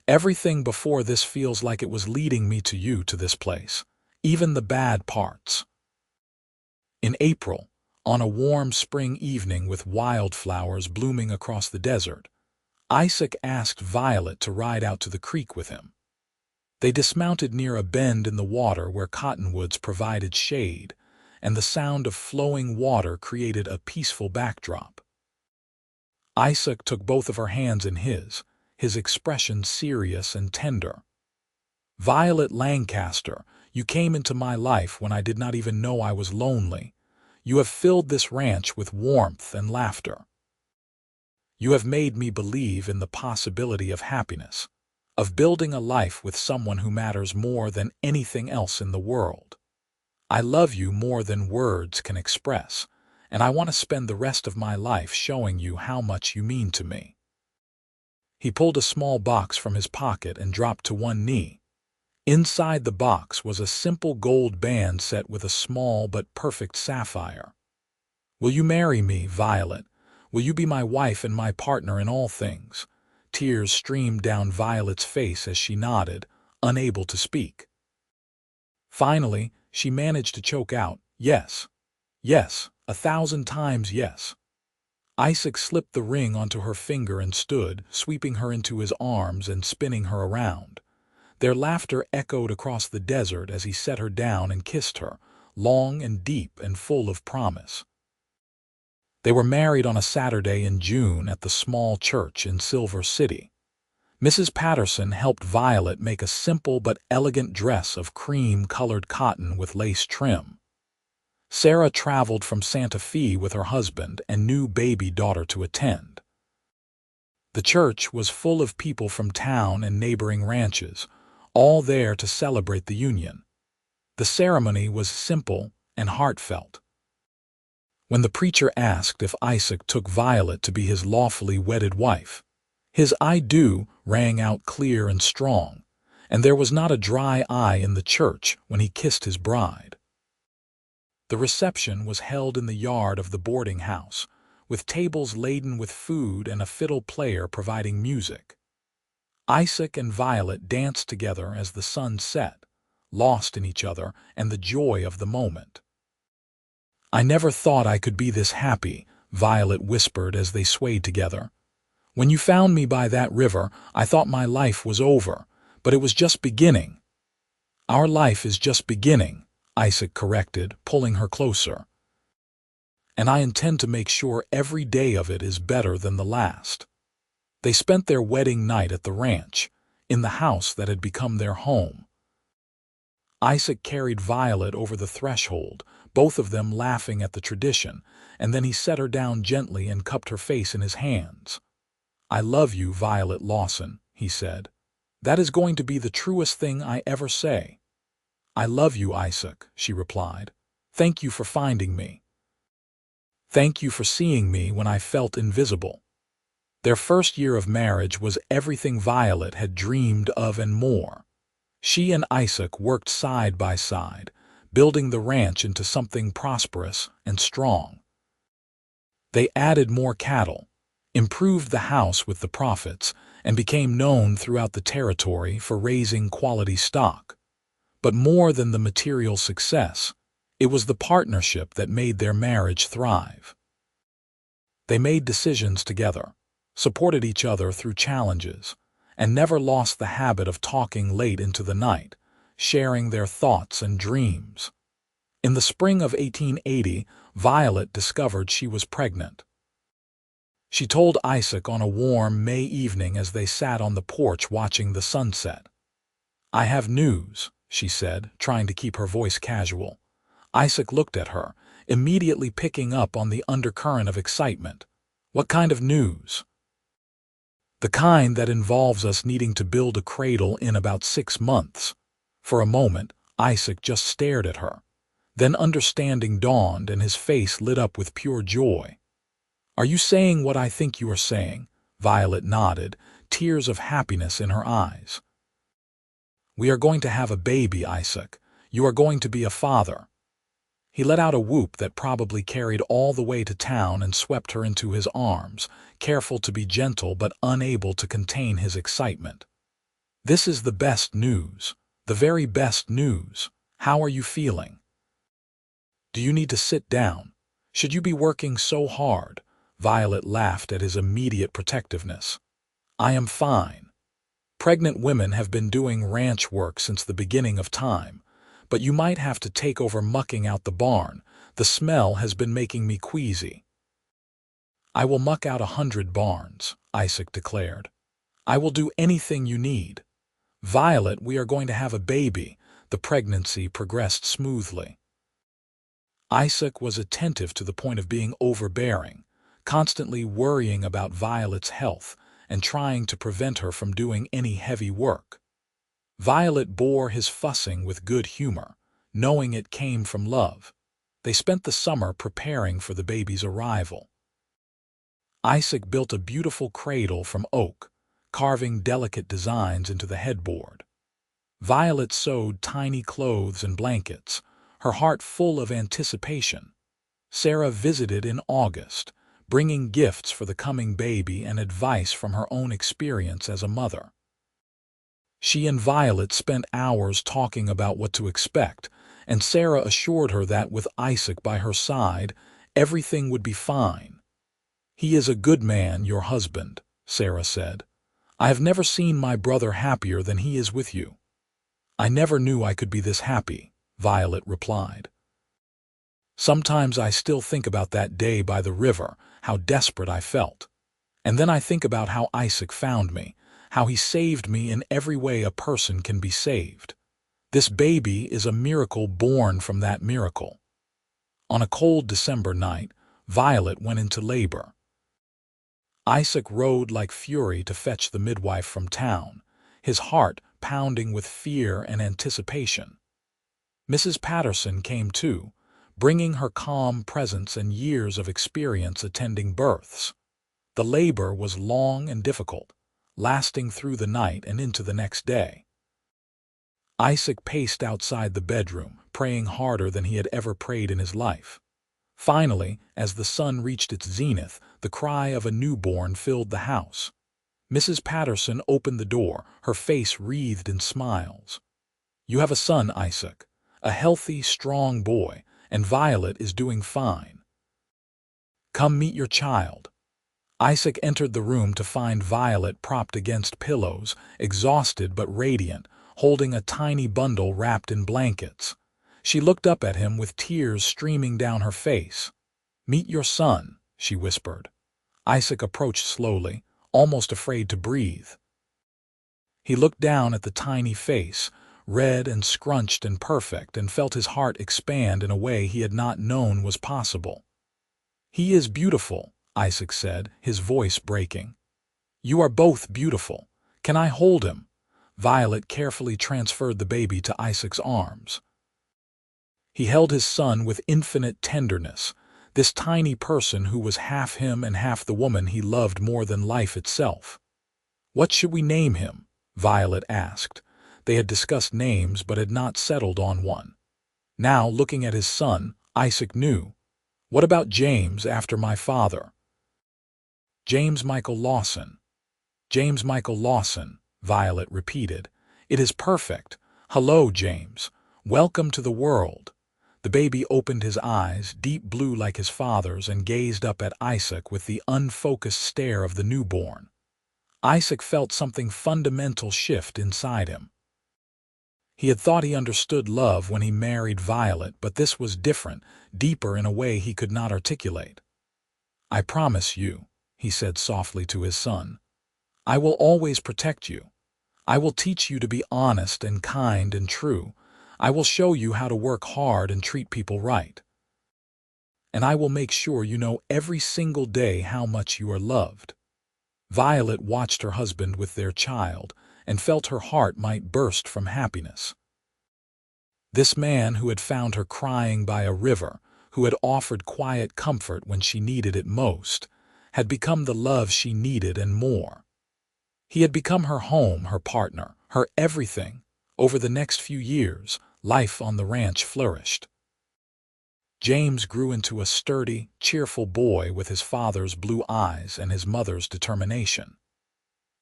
"Everything before this feels like it was leading me to you, to this place, even the bad parts." In April, on a warm spring evening with wildflowers blooming across the desert, Isaac asked Violet to ride out to the creek with him. They dismounted near a bend in the water where cottonwoods provided shade, and the sound of flowing water created a peaceful backdrop. Isaac took both of her hands in his expression serious and tender. "Violet Lancaster, you came into my life when I did not even know I was lonely. You have filled this ranch with warmth and laughter. You have made me believe in the possibility of happiness. of building a life with someone who matters more than anything else in the world. I love you more than words can express, and I want to spend the rest of my life showing you how much you mean to me." He pulled a small box from his pocket and dropped to one knee. Inside the box was a simple gold band set with a small but perfect sapphire. "Will you marry me, Violet? Will you be my wife and my partner in all things?" Tears streamed down Violet's face as she nodded, unable to speak. Finally, she managed to choke out, "Yes. Yes, 1,000 times yes." Isaac slipped the ring onto her finger and stood, sweeping her into his arms and spinning her around. Their laughter echoed across the desert as he set her down and kissed her, long and deep and full of promise. They were married on a Saturday in June at the small church in Silver City. Mrs. Patterson helped Violet make a simple but elegant dress of cream-colored cotton with lace trim. Sarah traveled from Santa Fe with her husband and new baby daughter to attend. The church was full of people from town and neighboring ranches, all there to celebrate the union. The ceremony was simple and heartfelt. When the preacher asked if Isaac took Violet to be his lawfully wedded wife, his "I do" rang out clear and strong, and there was not a dry eye in the church when he kissed his bride. The reception was held in the yard of the boarding house, with tables laden with food and a fiddle player providing music. Isaac and Violet danced together as the sun set, lost in each other and the joy of the moment. "I never thought I could be this happy," Violet whispered as they swayed together. "When you found me by that river, I thought my life was over, but it was just beginning." "Our life is just beginning," Isaac corrected, pulling her closer. "And I intend to make sure every day of it is better than the last." They spent their wedding night at the ranch, in the house that had become their home. Isaac carried Violet over the threshold, both of them laughing at the tradition, and then he set her down gently and cupped her face in his hands. "I love you, Violet Lawson," he said. "That is going to be the truest thing I ever say." "I love you, Isaac," she replied. "Thank you for finding me. Thank you for seeing me when I felt invisible." Their first year of marriage was everything Violet had dreamed of and more. She and Isaac worked side by side, building the ranch into something prosperous and strong. They added more cattle, improved the house with the profits, and became known throughout the territory for raising quality stock. But more than the material success, it was the partnership that made their marriage thrive. They made decisions together, supported each other through challenges, and never lost the habit of talking late into the night, sharing their thoughts and dreams. In the spring of 1880, Violet discovered she was pregnant. She told Isaac on a warm May evening as they sat on the porch watching the sunset. "I have news," she said, trying to keep her voice casual. Isaac looked at her, immediately picking up on the undercurrent of excitement. "What kind of news?" "The kind that involves us needing to build a cradle in about 6 months." For a moment, Isaac just stared at her. Then understanding dawned and his face lit up with pure joy. "Are you saying what I think you are saying?" Violet nodded, tears of happiness in her eyes. "We are going to have a baby, Isaac. You are going to be a father." He let out a whoop that probably carried all the way to town and swept her into his arms, careful to be gentle but unable to contain his excitement. "This is the best news, the very best news. How are you feeling? Do you need to sit down? Should you be working so hard?" Violet laughed at his immediate protectiveness. "I am fine. Pregnant women have been doing ranch work since the beginning of time, but you might have to take over mucking out the barn. The smell has been making me queasy." "I will muck out 100 barns," Isaac declared. "I will do anything you need. Violet, we are going to have a baby." The pregnancy progressed smoothly. Isaac was attentive to the point of being overbearing, constantly worrying about Violet's health and trying to prevent her from doing any heavy work. Violet bore his fussing with good humor, knowing it came from love. They spent the summer preparing for the baby's arrival. Isaac built a beautiful cradle from oak, carving delicate designs into the headboard. Violet sewed tiny clothes and blankets, her heart full of anticipation. Sarah visited in August, bringing gifts for the coming baby and advice from her own experience as a mother. She and Violet spent hours talking about what to expect, and Sarah assured her that with Isaac by her side, everything would be fine. "He is a good man, your husband," Sarah said. "I have never seen my brother happier than he is with you." "I never knew I could be this happy," Violet replied. "Sometimes I still think about that day by the river, how desperate I felt. And then I think about how Isaac found me, how he saved me in every way a person can be saved. This baby is a miracle born from that miracle." On a cold December night, Violet went into labor. Isaac rode like fury to fetch the midwife from town, his heart pounding with fear and anticipation. Mrs. Patterson came too, bringing her calm presence and years of experience attending births. The labor was long and difficult, lasting through the night and into the next day. Isaac paced outside the bedroom, praying harder than he had ever prayed in his life. Finally, as the sun reached its zenith, the cry of a newborn filled the house. Mrs. Patterson opened the door, her face wreathed in smiles. "You have a son, Isaac, a healthy, strong boy, and Violet is doing fine. Come meet your child." Isaac entered the room to find Violet propped against pillows, exhausted but radiant, holding a tiny bundle wrapped in blankets. She looked up at him with tears streaming down her face. "Meet your son," she whispered. Isaac approached slowly, almost afraid to breathe. He looked down at the tiny face, red and scrunched and perfect, and felt his heart expand in a way he had not known was possible. "He is beautiful," Isaac said, his voice breaking. "You are both beautiful. Can I hold him?" Violet carefully transferred the baby to Isaac's arms. He held his son with infinite tenderness, this tiny person who was half him and half the woman he loved more than life itself. "What should we name him?" Violet asked. They had discussed names but had not settled on one. Now, looking at his son, Isaac knew. "What about James, after my father?" "James Michael Lawson." "James Michael Lawson," Violet repeated. "It is perfect. Hello, James. Welcome to the world." The baby opened his eyes, deep blue like his father's, and gazed up at Isaac with the unfocused stare of the newborn. Isaac felt something fundamental shift inside him. He had thought he understood love when he married Violet, but this was different, deeper in a way he could not articulate. "I promise you," he said softly to his son, "I will always protect you. I will teach you to be honest and kind and true. I will show you how to work hard and treat people right. And I will make sure you know every single day how much you are loved." Violet watched her husband with their child and felt her heart might burst from happiness. This man who had found her crying by a river, who had offered quiet comfort when she needed it most, had become the love she needed and more. He had become her home, her partner, her everything. Over the next few years, life on the ranch flourished. James grew into a sturdy, cheerful boy with his father's blue eyes and his mother's determination.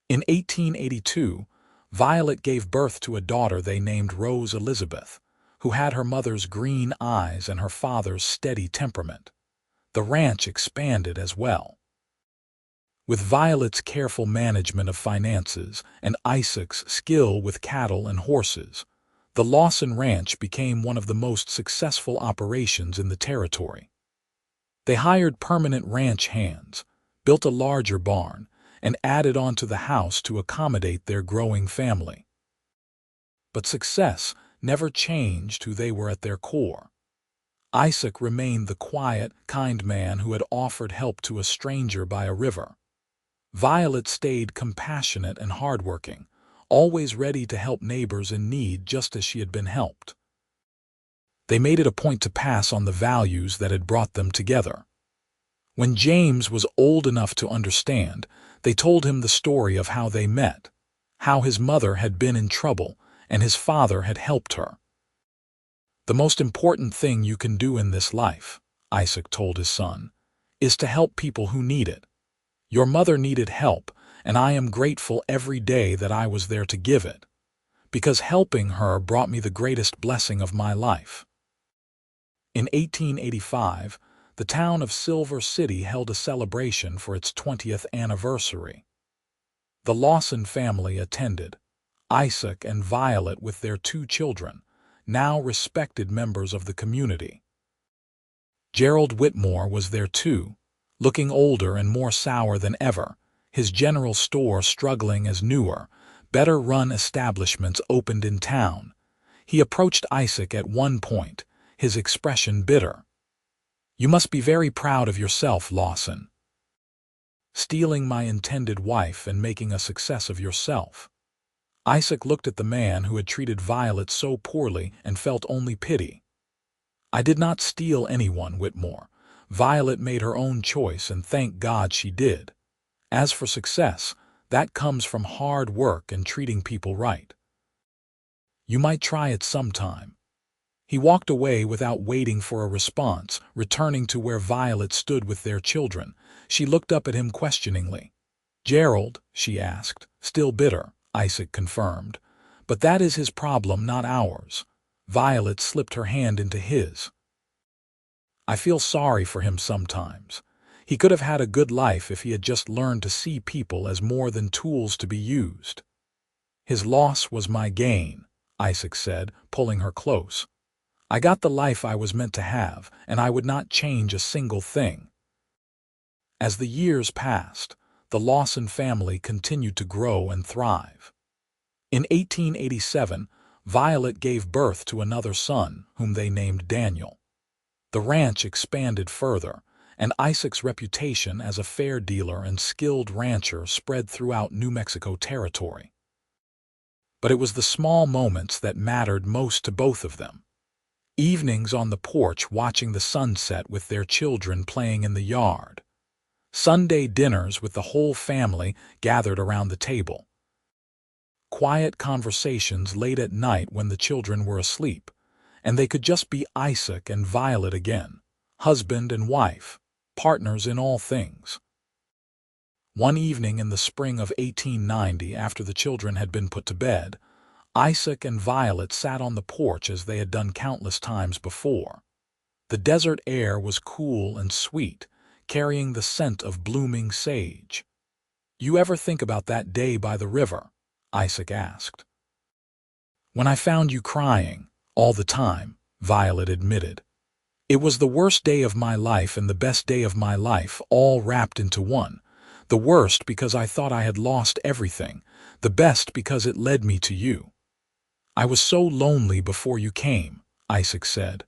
In 1882, Violet gave birth to a daughter they named Rose Elizabeth, who had her mother's green eyes and her father's steady temperament. The ranch expanded as well. With Violet's careful management of finances and Isaac's skill with cattle and horses, the Lawson Ranch became one of the most successful operations in the territory. They hired permanent ranch hands, built a larger barn, and added on to the house to accommodate their growing family. But success never changed who they were at their core. Isaac remained the quiet, kind man who had offered help to a stranger by a river. Violet stayed compassionate and hardworking, always ready to help neighbors in need just as she had been helped. They made it a point to pass on the values that had brought them together. When James was old enough to understand, they told him the story of how they met, how his mother had been in trouble and his father had helped her. "The most important thing you can do in this life," Isaac told his son, "is to help people who need it. Your mother needed help, and I am grateful every day that I was there to give it, because helping her brought me the greatest blessing of my life." In 1885, the town of Silver City held a celebration for its 20th anniversary. The Lawson family attended, Isaac and Violet with their 2 children, now respected members of the community. Gerald Whitmore was there too, looking older and more sour than ever, his general store struggling as newer, better-run establishments opened in town. He approached Isaac at one point, his expression bitter. "You must be very proud of yourself, Lawson. Stealing my intended wife and making a success of yourself." Isaac looked at the man who had treated Violet so poorly and felt only pity. "I did not steal anyone, Whitmore. Violet made her own choice, and thank God she did. As for success, that comes from hard work and treating people right. You might try it sometime." He walked away without waiting for a response, returning to where Violet stood with their children. She looked up at him questioningly. "Gerald," she asked, still bitter. Isaac confirmed. "But that is his problem, not ours." Violet slipped her hand into his. "I feel sorry for him sometimes. He could have had a good life if he had just learned to see people as more than tools to be used." "His loss was my gain," Isaac said, pulling her close. "I got the life I was meant to have, and I would not change a single thing." As the years passed, the Lawson family continued to grow and thrive. In 1887, Violet gave birth to another son, whom they named Daniel. The ranch expanded further, and Isaac's reputation as a fair dealer and skilled rancher spread throughout New Mexico territory. But it was the small moments that mattered most to both of them. Evenings on the porch watching the sunset with their children playing in the yard. Sunday dinners with the whole family gathered around the table. Quiet conversations late at night when the children were asleep, and they could just be Isaac and Violet again, husband and wife, partners in all things. One evening in the spring of 1890, after the children had been put to bed, Isaac and Violet sat on the porch as they had done countless times before. The desert air was cool and sweet, carrying the scent of blooming sage. "You ever think about that day by the river?" Isaac asked. "When I found you crying, all the time," Violet admitted. "It was the worst day of my life and the best day of my life, all wrapped into one. The worst because I thought I had lost everything, the best because it led me to you." "I was so lonely before you came," Isaac said.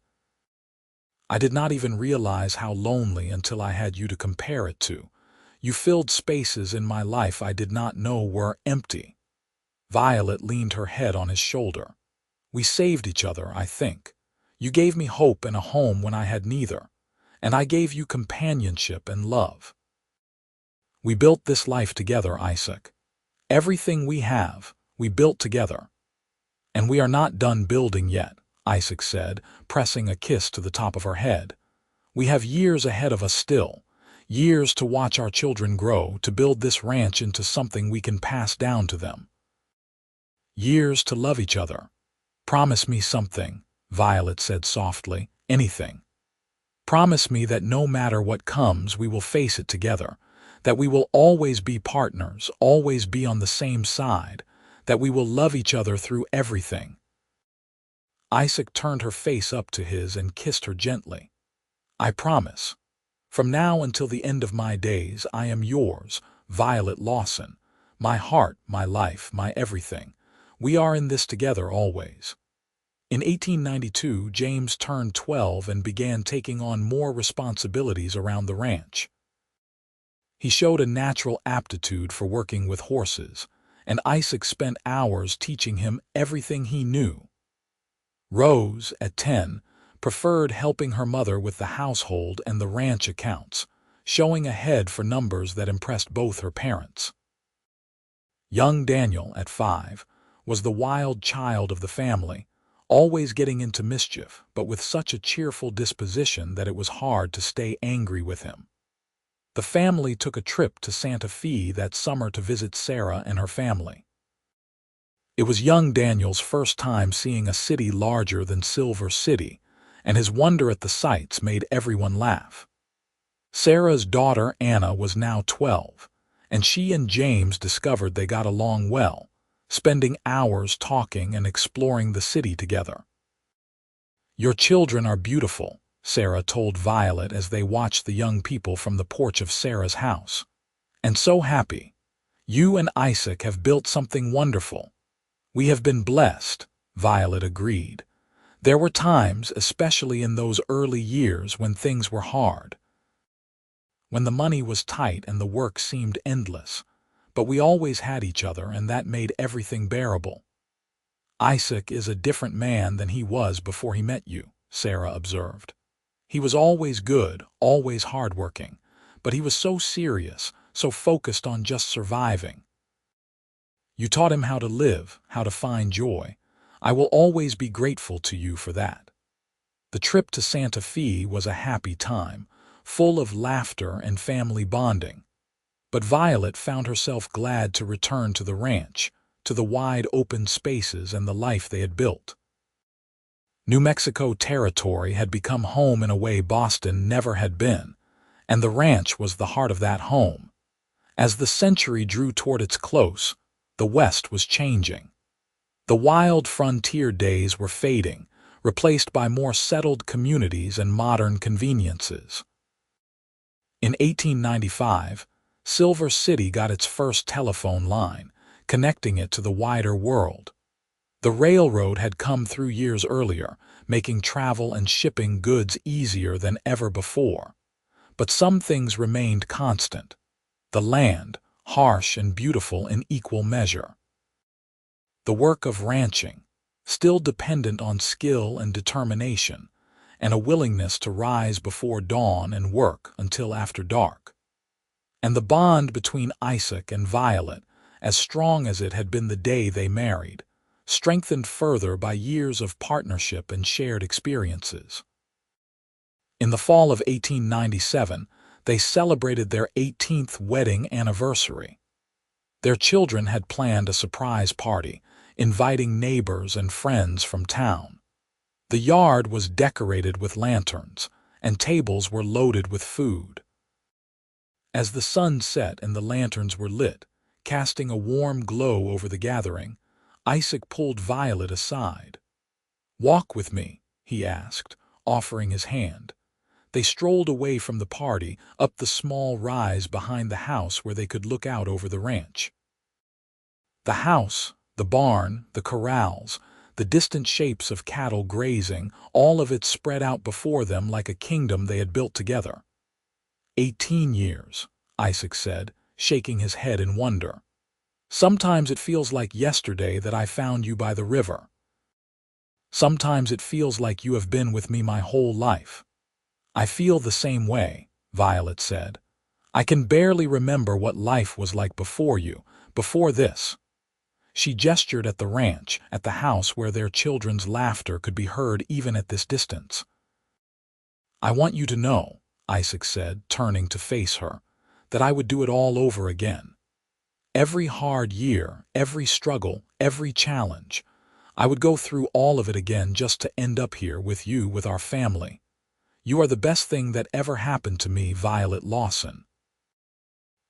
"I did not even realize how lonely until I had you to compare it to. You filled spaces in my life I did not know were empty." Violet leaned her head on his shoulder. "We saved each other, I think. You gave me hope and a home when I had neither, and I gave you companionship and love. We built this life together, Isaac. Everything we have, we built together. And we are not done building yet," Isaac said, pressing a kiss to the top of her head. "We have years ahead of us still, years to watch our children grow, to build this ranch into something we can pass down to them. Years to love each other. Promise me something," Violet said softly. "Anything. Promise me that no matter what comes, we will face it together, that we will always be partners, always be on the same side, that we will love each other through everything." Isaac turned her face up to his and kissed her gently. "I promise. From now until the end of my days, I am yours, Violet Lawson, my heart, my life, my everything. We are in this together always." In 1892, James turned 12 and began taking on more responsibilities around the ranch. He showed a natural aptitude for working with horses, and Isaac spent hours teaching him everything he knew. Rose, at 10, preferred helping her mother with the household and the ranch accounts, showing a head for numbers that impressed both her parents. Young Daniel, at 5, was the wild child of the family, always getting into mischief, but with such a cheerful disposition that it was hard to stay angry with him. The family took a trip to Santa Fe that summer to visit Sarah and her family. It was young Daniel's first time seeing a city larger than Silver City, and his wonder at the sights made everyone laugh. Sarah's daughter Anna was now 12, and she and James discovered they got along well, spending hours talking and exploring the city together. "Your children are beautiful," Sarah told Violet as they watched the young people from the porch of Sarah's house. "And so happy. You and Isaac have built something wonderful." "We have been blessed," Violet agreed. "There were times, especially in those early years, when things were hard. When the money was tight and the work seemed endless. But we always had each other, and that made everything bearable." "Isaac is a different man than he was before he met you," Sarah observed. "He was always good, always hardworking, but he was so serious, so focused on just surviving. You taught him how to live, how to find joy. I will always be grateful to you for that." The trip to Santa Fe was a happy time, full of laughter and family bonding. But Violet found herself glad to return to the ranch, to the wide open spaces and the life they had built. New Mexico territory had become home in a way Boston never had been, and the ranch was the heart of that home. As the century drew toward its close, the West was changing. The wild frontier days were fading, replaced by more settled communities and modern conveniences. In 1895, Silver City got its first telephone line, connecting it to the wider world. The railroad had come through years earlier, making travel and shipping goods easier than ever before. But some things remained constant. The land, harsh and beautiful in equal measure. The work of ranching, still dependent on skill and determination, and a willingness to rise before dawn and work until after dark. And the bond between Isaac and Violet, as strong as it had been the day they married, strengthened further by years of partnership and shared experiences. In the fall of 1897, they celebrated their 18th wedding anniversary. Their children had planned a surprise party, inviting neighbors and friends from town. The yard was decorated with lanterns, and tables were loaded with food. As the sun set and the lanterns were lit, casting a warm glow over the gathering, Isaac pulled Violet aside. "Walk with me," he asked, offering his hand. They strolled away from the party, up the small rise behind the house where they could look out over the ranch. The house, the barn, the corrals, the distant shapes of cattle grazing, all of it spread out before them like a kingdom they had built together. 18 years, Isaac said, shaking his head in wonder. "Sometimes it feels like yesterday that I found you by the river. Sometimes it feels like you have been with me my whole life." "I feel the same way," Violet said. "I can barely remember what life was like before you, before this." She gestured at the ranch, at the house where their children's laughter could be heard even at this distance. "I want you to know," Isaac said, turning to face her, "that I would do it all over again. Every hard year, every struggle, every challenge. I would go through all of it again just to end up here with you, with our family. You are the best thing that ever happened to me, Violet Lawson."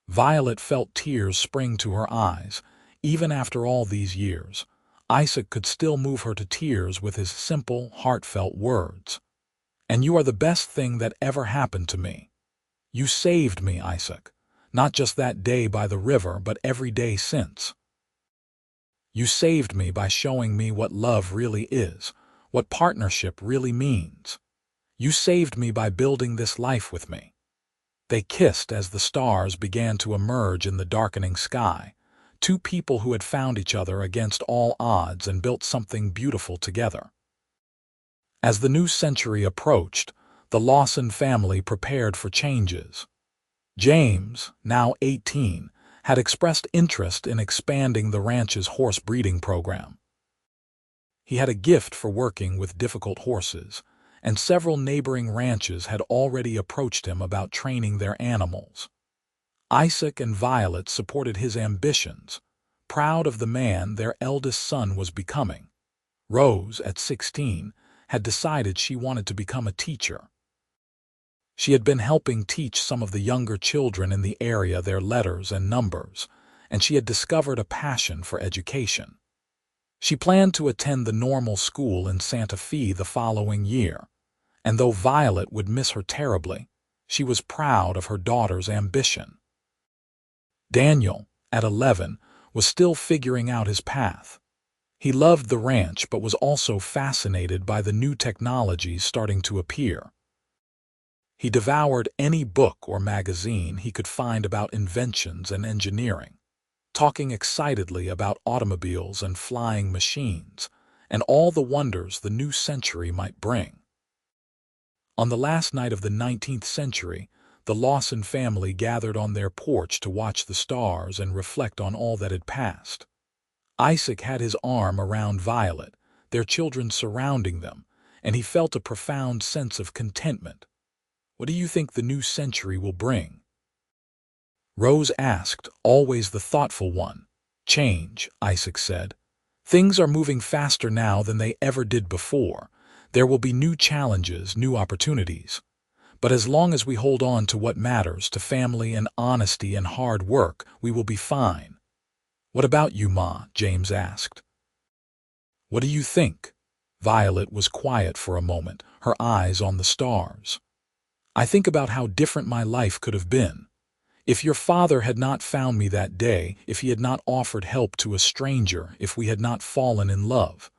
Violet felt tears spring to her eyes. Even after all these years, Isaac could still move her to tears with his simple, heartfelt words. "And you are the best thing that ever happened to me. You saved me, Isaac, not just that day by the river, but every day since. You saved me by showing me what love really is, what partnership really means. You saved me by building this life with me. They kissed as the stars began to emerge in the darkening sky, two people who had found each other against all odds and built something beautiful together. As the new century approached, the Lawson family prepared for changes. James, now 18, had expressed interest in expanding the ranch's horse breeding program. He had a gift for working with difficult horses, and several neighboring ranches had already approached him about training their animals. Isaac and Violet supported his ambitions, proud of the man their eldest son was becoming. Rose, at 16, had decided she wanted to become a teacher. She had been helping teach some of the younger children in the area their letters and numbers, and she had discovered a passion for education. She planned to attend the normal school in Santa Fe the following year, and though Violet would miss her terribly, she was proud of her daughter's ambition. Daniel, at 11, was still figuring out his path. He loved the ranch but was also fascinated by the new technologies starting to appear. He devoured any book or magazine he could find about inventions and engineering, talking excitedly about automobiles and flying machines, and all the wonders the new century might bring. On the last night of the 19th century, the Lawson family gathered on their porch to watch the stars and reflect on all that had passed. Isaac had his arm around Violet, their children surrounding them, and he felt a profound sense of contentment. "What do you think the new century will bring?" Rose asked, always the thoughtful one. "Change," Isaac said. "Things are moving faster now than they ever did before. There will be new challenges, new opportunities. But as long as we hold on to what matters, to family and honesty and hard work, we will be fine." "What about you, Ma?" James asked. "What do you think?" Violet was quiet for a moment, her eyes on the stars. "I think about how different my life could have been. If your father had not found me that day, if he had not offered help to a stranger, if we had not fallen in love,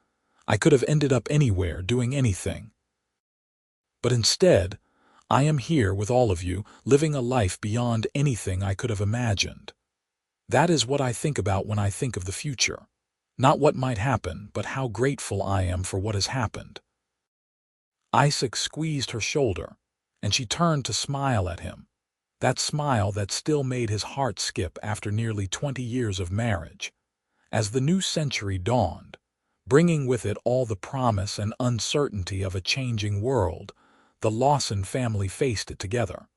I could have ended up anywhere, doing anything. But instead, I am here with all of you, living a life beyond anything I could have imagined. That is what I think about when I think of the future. Not what might happen, but how grateful I am for what has happened." Isaac squeezed her shoulder, and she turned to smile at him, that smile that still made his heart skip after nearly 20 years of marriage. As the new century dawned, bringing with it all the promise and uncertainty of a changing world, the Lawson family faced it together.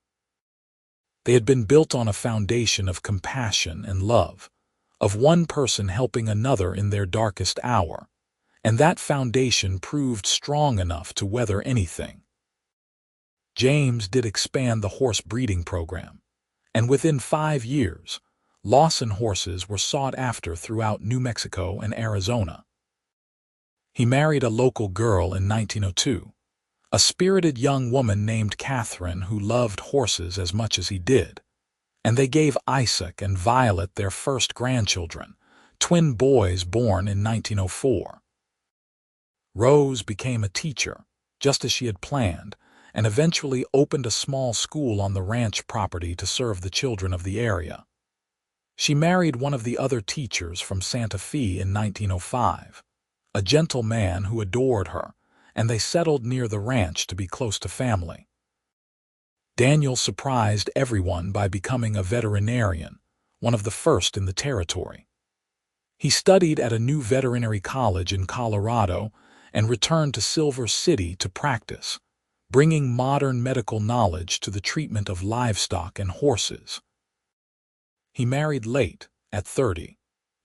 They had been built on a foundation of compassion and love, of one person helping another in their darkest hour, and that foundation proved strong enough to weather anything. James did expand the horse breeding program, and within 5 years, Lawson horses were sought after throughout New Mexico and Arizona. He married a local girl in 1902, a spirited young woman named Catherine who loved horses as much as he did, and they gave Isaac and Violet their first grandchildren, twin boys born in 1904. Rose became a teacher, just as she had planned, and eventually opened a small school on the ranch property to serve the children of the area. She married one of the other teachers from Santa Fe in 1905, a gentle man who adored her, and they settled near the ranch to be close to family. Daniel surprised everyone by becoming a veterinarian, one of the first in the territory. He studied at a new veterinary college in Colorado and returned to Silver City to practice, bringing modern medical knowledge to the treatment of livestock and horses. He married late, at 30,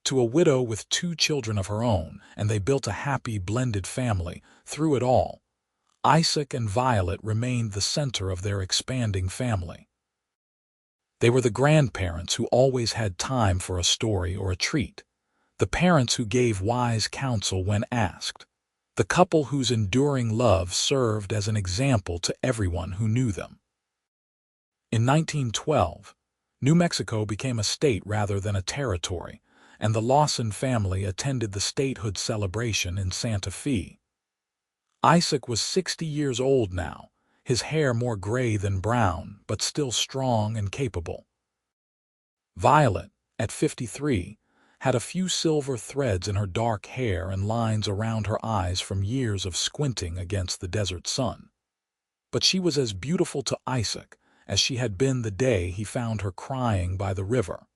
to a widow with 2 children of her own, and they built a happy blended family. Through it all, Isaac and Violet remained the center of their expanding family. They were the grandparents who always had time for a story or a treat, the parents who gave wise counsel when asked, the couple whose enduring love served as an example to everyone who knew them. In 1912, New Mexico became a state rather than a territory, and the Lawson family attended the statehood celebration in Santa Fe. Isaac was 60 years old now, his hair more gray than brown, but still strong and capable. Violet, at 53, had a few silver threads in her dark hair and lines around her eyes from years of squinting against the desert sun. But she was as beautiful to Isaac as she had been the day he found her crying by the river.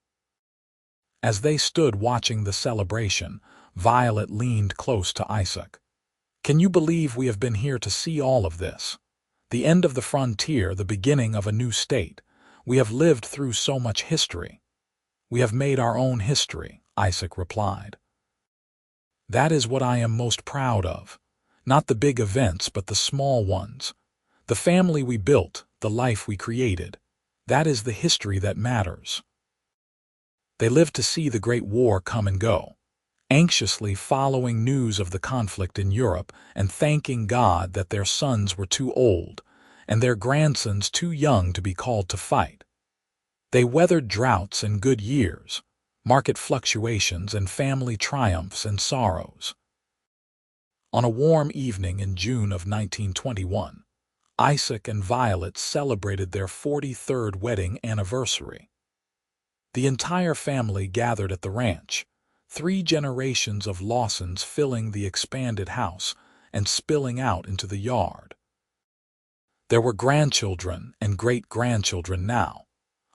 As they stood watching the celebration, Violet leaned close to Isaac. "Can you believe we have been here to see all of this? The end of the frontier, the beginning of a new state. We have lived through so much history." "We have made our own history," Isaac replied. "That is what I am most proud of. Not the big events, but the small ones. The family we built, the life we created. That is the history that matters." They lived to see the Great War come and go, anxiously following news of the conflict in Europe and thanking God that their sons were too old and their grandsons too young to be called to fight. They weathered droughts and good years, market fluctuations and family triumphs and sorrows. On a warm evening in June of 1921, Isaac and Violet celebrated their 43rd wedding anniversary. The entire family gathered at the ranch, 3 generations of Lawsons filling the expanded house and spilling out into the yard. There were grandchildren and great-grandchildren now,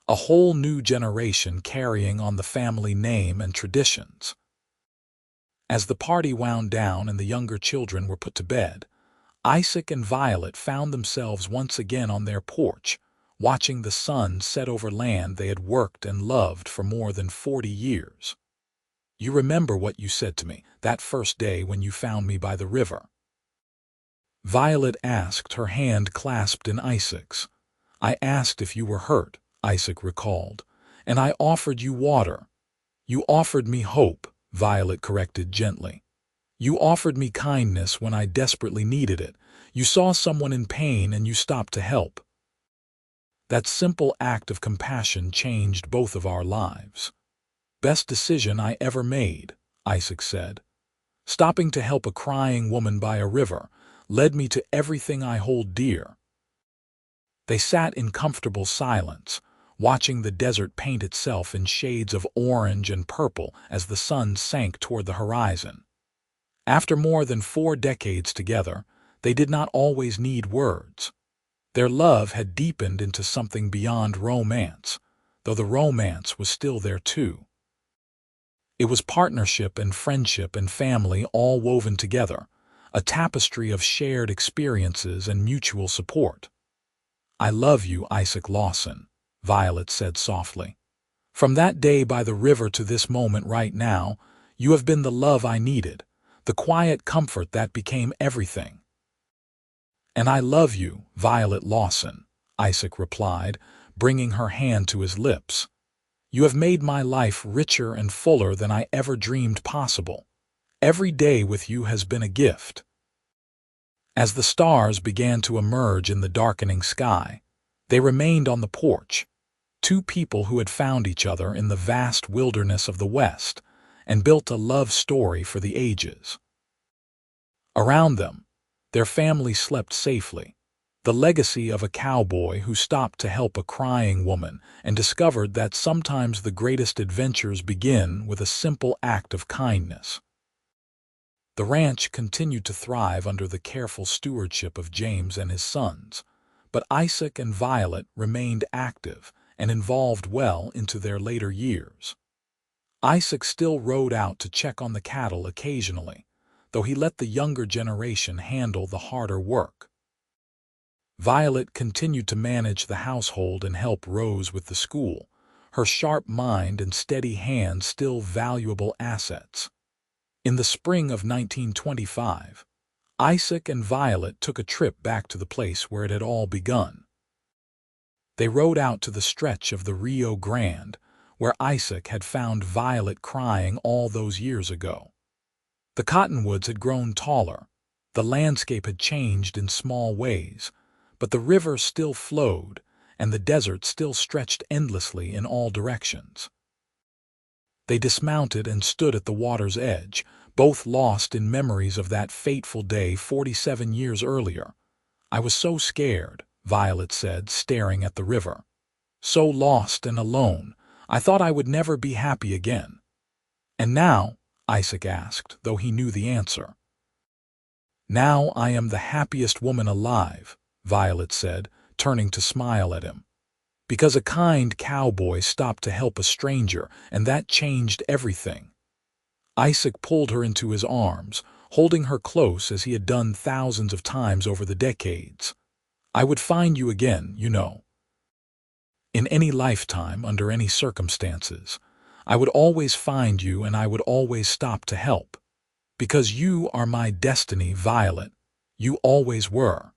a whole new generation carrying on the family name and traditions. As the party wound down and the younger children were put to bed, Isaac and Violet found themselves once again on their porch, watching the sun set over land they had worked and loved for more than 40 years. "You remember what you said to me that first day when you found me by the river?" Violet asked, her hand clasped in Isaac's. "I asked if you were hurt," Isaac recalled, "and I offered you water." "You offered me hope," Violet corrected gently. "You offered me kindness when I desperately needed it. You saw someone in pain and you stopped to help." That simple act of compassion changed both of our lives. "Best decision I ever made," Isaac said. "Stopping to help a crying woman by a river led me to everything I hold dear." They sat in comfortable silence, watching the desert paint itself in shades of orange and purple as the sun sank toward the horizon. After more than 4 decades together, they did not always need words. Their love had deepened into something beyond romance, though the romance was still there too. It was partnership and friendship and family all woven together, a tapestry of shared experiences and mutual support. "I love you, Isaac Lawson," Violet said softly. "From that day by the river to this moment right now, you have been the love I needed, the quiet comfort that became everything." "And I love you, Violet Lawson," Isaac replied, bringing her hand to his lips. "You have made my life richer and fuller than I ever dreamed possible. Every day with you has been a gift." As the stars began to emerge in the darkening sky, they remained on the porch, 2 people who had found each other in the vast wilderness of the West and built a love story for the ages. Around them, their family slept safely, the legacy of a cowboy who stopped to help a crying woman and discovered that sometimes the greatest adventures begin with a simple act of kindness. The ranch continued to thrive under the careful stewardship of James and his sons, but Isaac and Violet remained active and involved well into their later years. Isaac still rode out to check on the cattle occasionally, though he let the younger generation handle the harder work. Violet continued to manage the household and help Rose with the school, her sharp mind and steady hand still valuable assets. In the spring of 1925, Isaac and Violet took a trip back to the place where it had all begun. They rode out to the stretch of the Rio Grande, where Isaac had found Violet crying all those years ago. The cottonwoods had grown taller, the landscape had changed in small ways, but the river still flowed, and the desert still stretched endlessly in all directions. They dismounted and stood at the water's edge, both lost in memories of that fateful day 47 years earlier. "I was so scared," Violet said, staring at the river. "So lost and alone. I thought I would never be happy again." "And now?" Isaac asked, though he knew the answer. "Now I am the happiest woman alive," Violet said, turning to smile at him. "Because a kind cowboy stopped to help a stranger, and that changed everything." Isaac pulled her into his arms, holding her close as he had done thousands of times over the decades. "I would find you again, you know. In any lifetime, under any circumstances. I would always find you, and I would always stop to help. Because you are my destiny, Violet. You always were."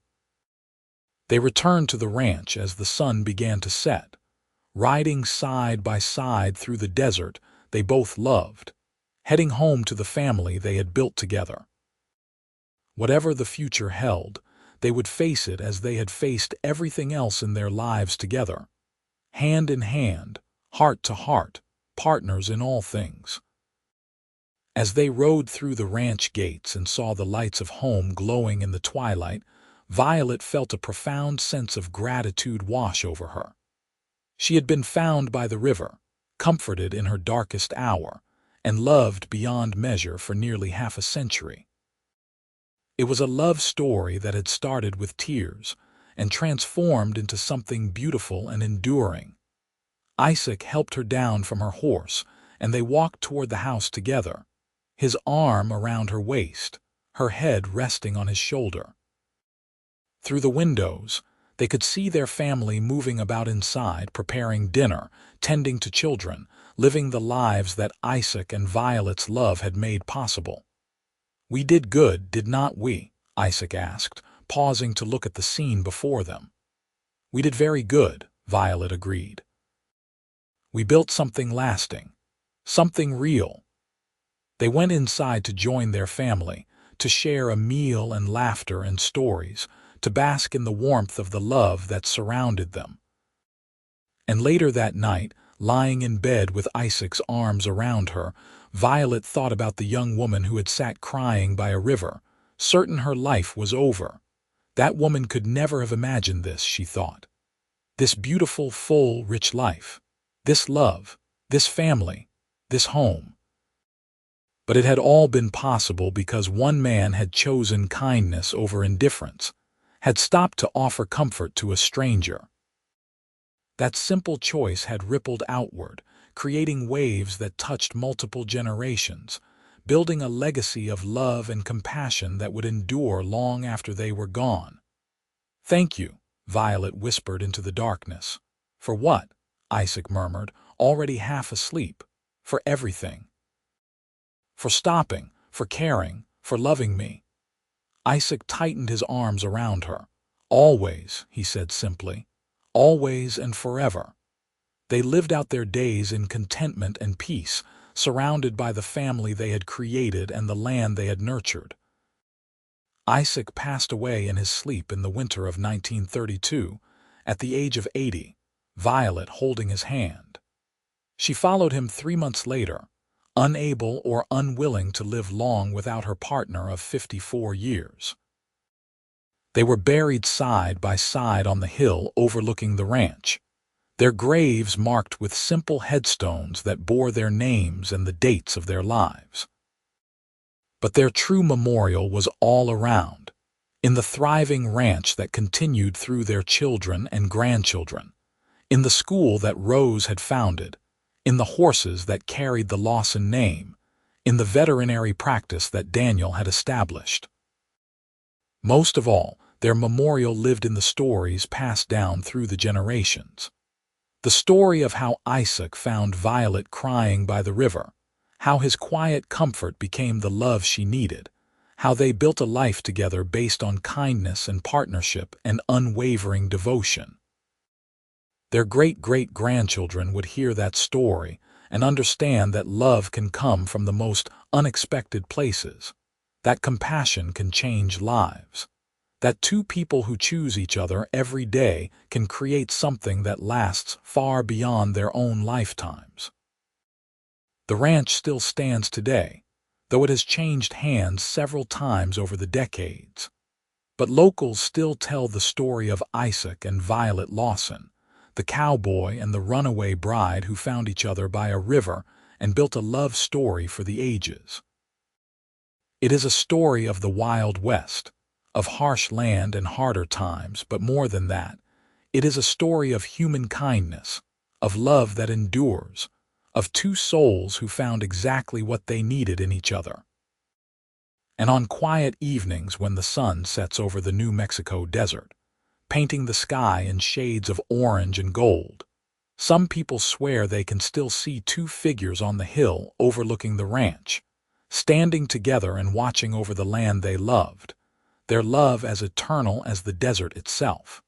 They returned to the ranch as the sun began to set. Riding side by side through the desert they both loved, heading home to the family they had built together. Whatever the future held, they would face it as they had faced everything else in their lives together. Hand in hand, heart to heart, partners in all things. As they rode through the ranch gates and saw the lights of home glowing in the twilight, Violet felt a profound sense of gratitude wash over her. She had been found by the river, comforted in her darkest hour, and loved beyond measure for nearly half a century. It was a love story that had started with tears and transformed into something beautiful and enduring. Isaac helped her down from her horse, and they walked toward the house together, his arm around her waist, her head resting on his shoulder. Through the windows, they could see their family moving about inside, preparing dinner, tending to children, living the lives that Isaac and Violet's love had made possible. "We did good, did not we?" Isaac asked, pausing to look at the scene before them. "We did very good," Violet agreed. "We built something lasting, something real." They went inside to join their family, to share a meal and laughter and stories, to bask in the warmth of the love that surrounded them. And later that night, lying in bed with Isaac's arms around her, Violet thought about the young woman who had sat crying by a river, certain her life was over. That woman could never have imagined this, she thought. This beautiful, full, rich life. This love. This family. This home. But it had all been possible because one man had chosen kindness over indifference, had stopped to offer comfort to a stranger. That simple choice had rippled outward, creating waves that touched multiple generations, building a legacy of love and compassion that would endure long after they were gone. "Thank you," Violet whispered into the darkness. "For what?" Isaac murmured, already half asleep. "For everything. For stopping, for caring, for loving me." Isaac tightened his arms around her. "Always," he said simply. "Always and forever." They lived out their days in contentment and peace, surrounded by the family they had created and the land they had nurtured. Isaac passed away in his sleep in the winter of 1932, at the age of 80, Violet holding his hand. She followed him 3 months later, unable or unwilling to live long without her partner of 54 years. They were buried side by side on the hill overlooking the ranch, their graves marked with simple headstones that bore their names and the dates of their lives. But their true memorial was all around, in the thriving ranch that continued through their children and grandchildren, in the school that Rose had founded, in the horses that carried the Lawson name, in the veterinary practice that Daniel had established. Most of all, their memorial lived in the stories passed down through the generations. The story of how Isaac found Violet crying by the river, how his quiet comfort became the love she needed, how they built a life together based on kindness and partnership and unwavering devotion. Their great-great-grandchildren would hear that story and understand that love can come from the most unexpected places, that compassion can change lives, that two people who choose each other every day can create something that lasts far beyond their own lifetimes. The ranch still stands today, though it has changed hands several times over the decades. But locals still tell the story of Isaac and Violet Lawson, the cowboy and the runaway bride who found each other by a river and built a love story for the ages. It is a story of the Wild West, of harsh land and harder times, but more than that, it is a story of human kindness, of love that endures, of two souls who found exactly what they needed in each other. And on quiet evenings when the sun sets over the New Mexico desert, painting the sky in shades of orange and gold, some people swear they can still see two figures on the hill overlooking the ranch, standing together and watching over the land they loved, their love as eternal as the desert itself.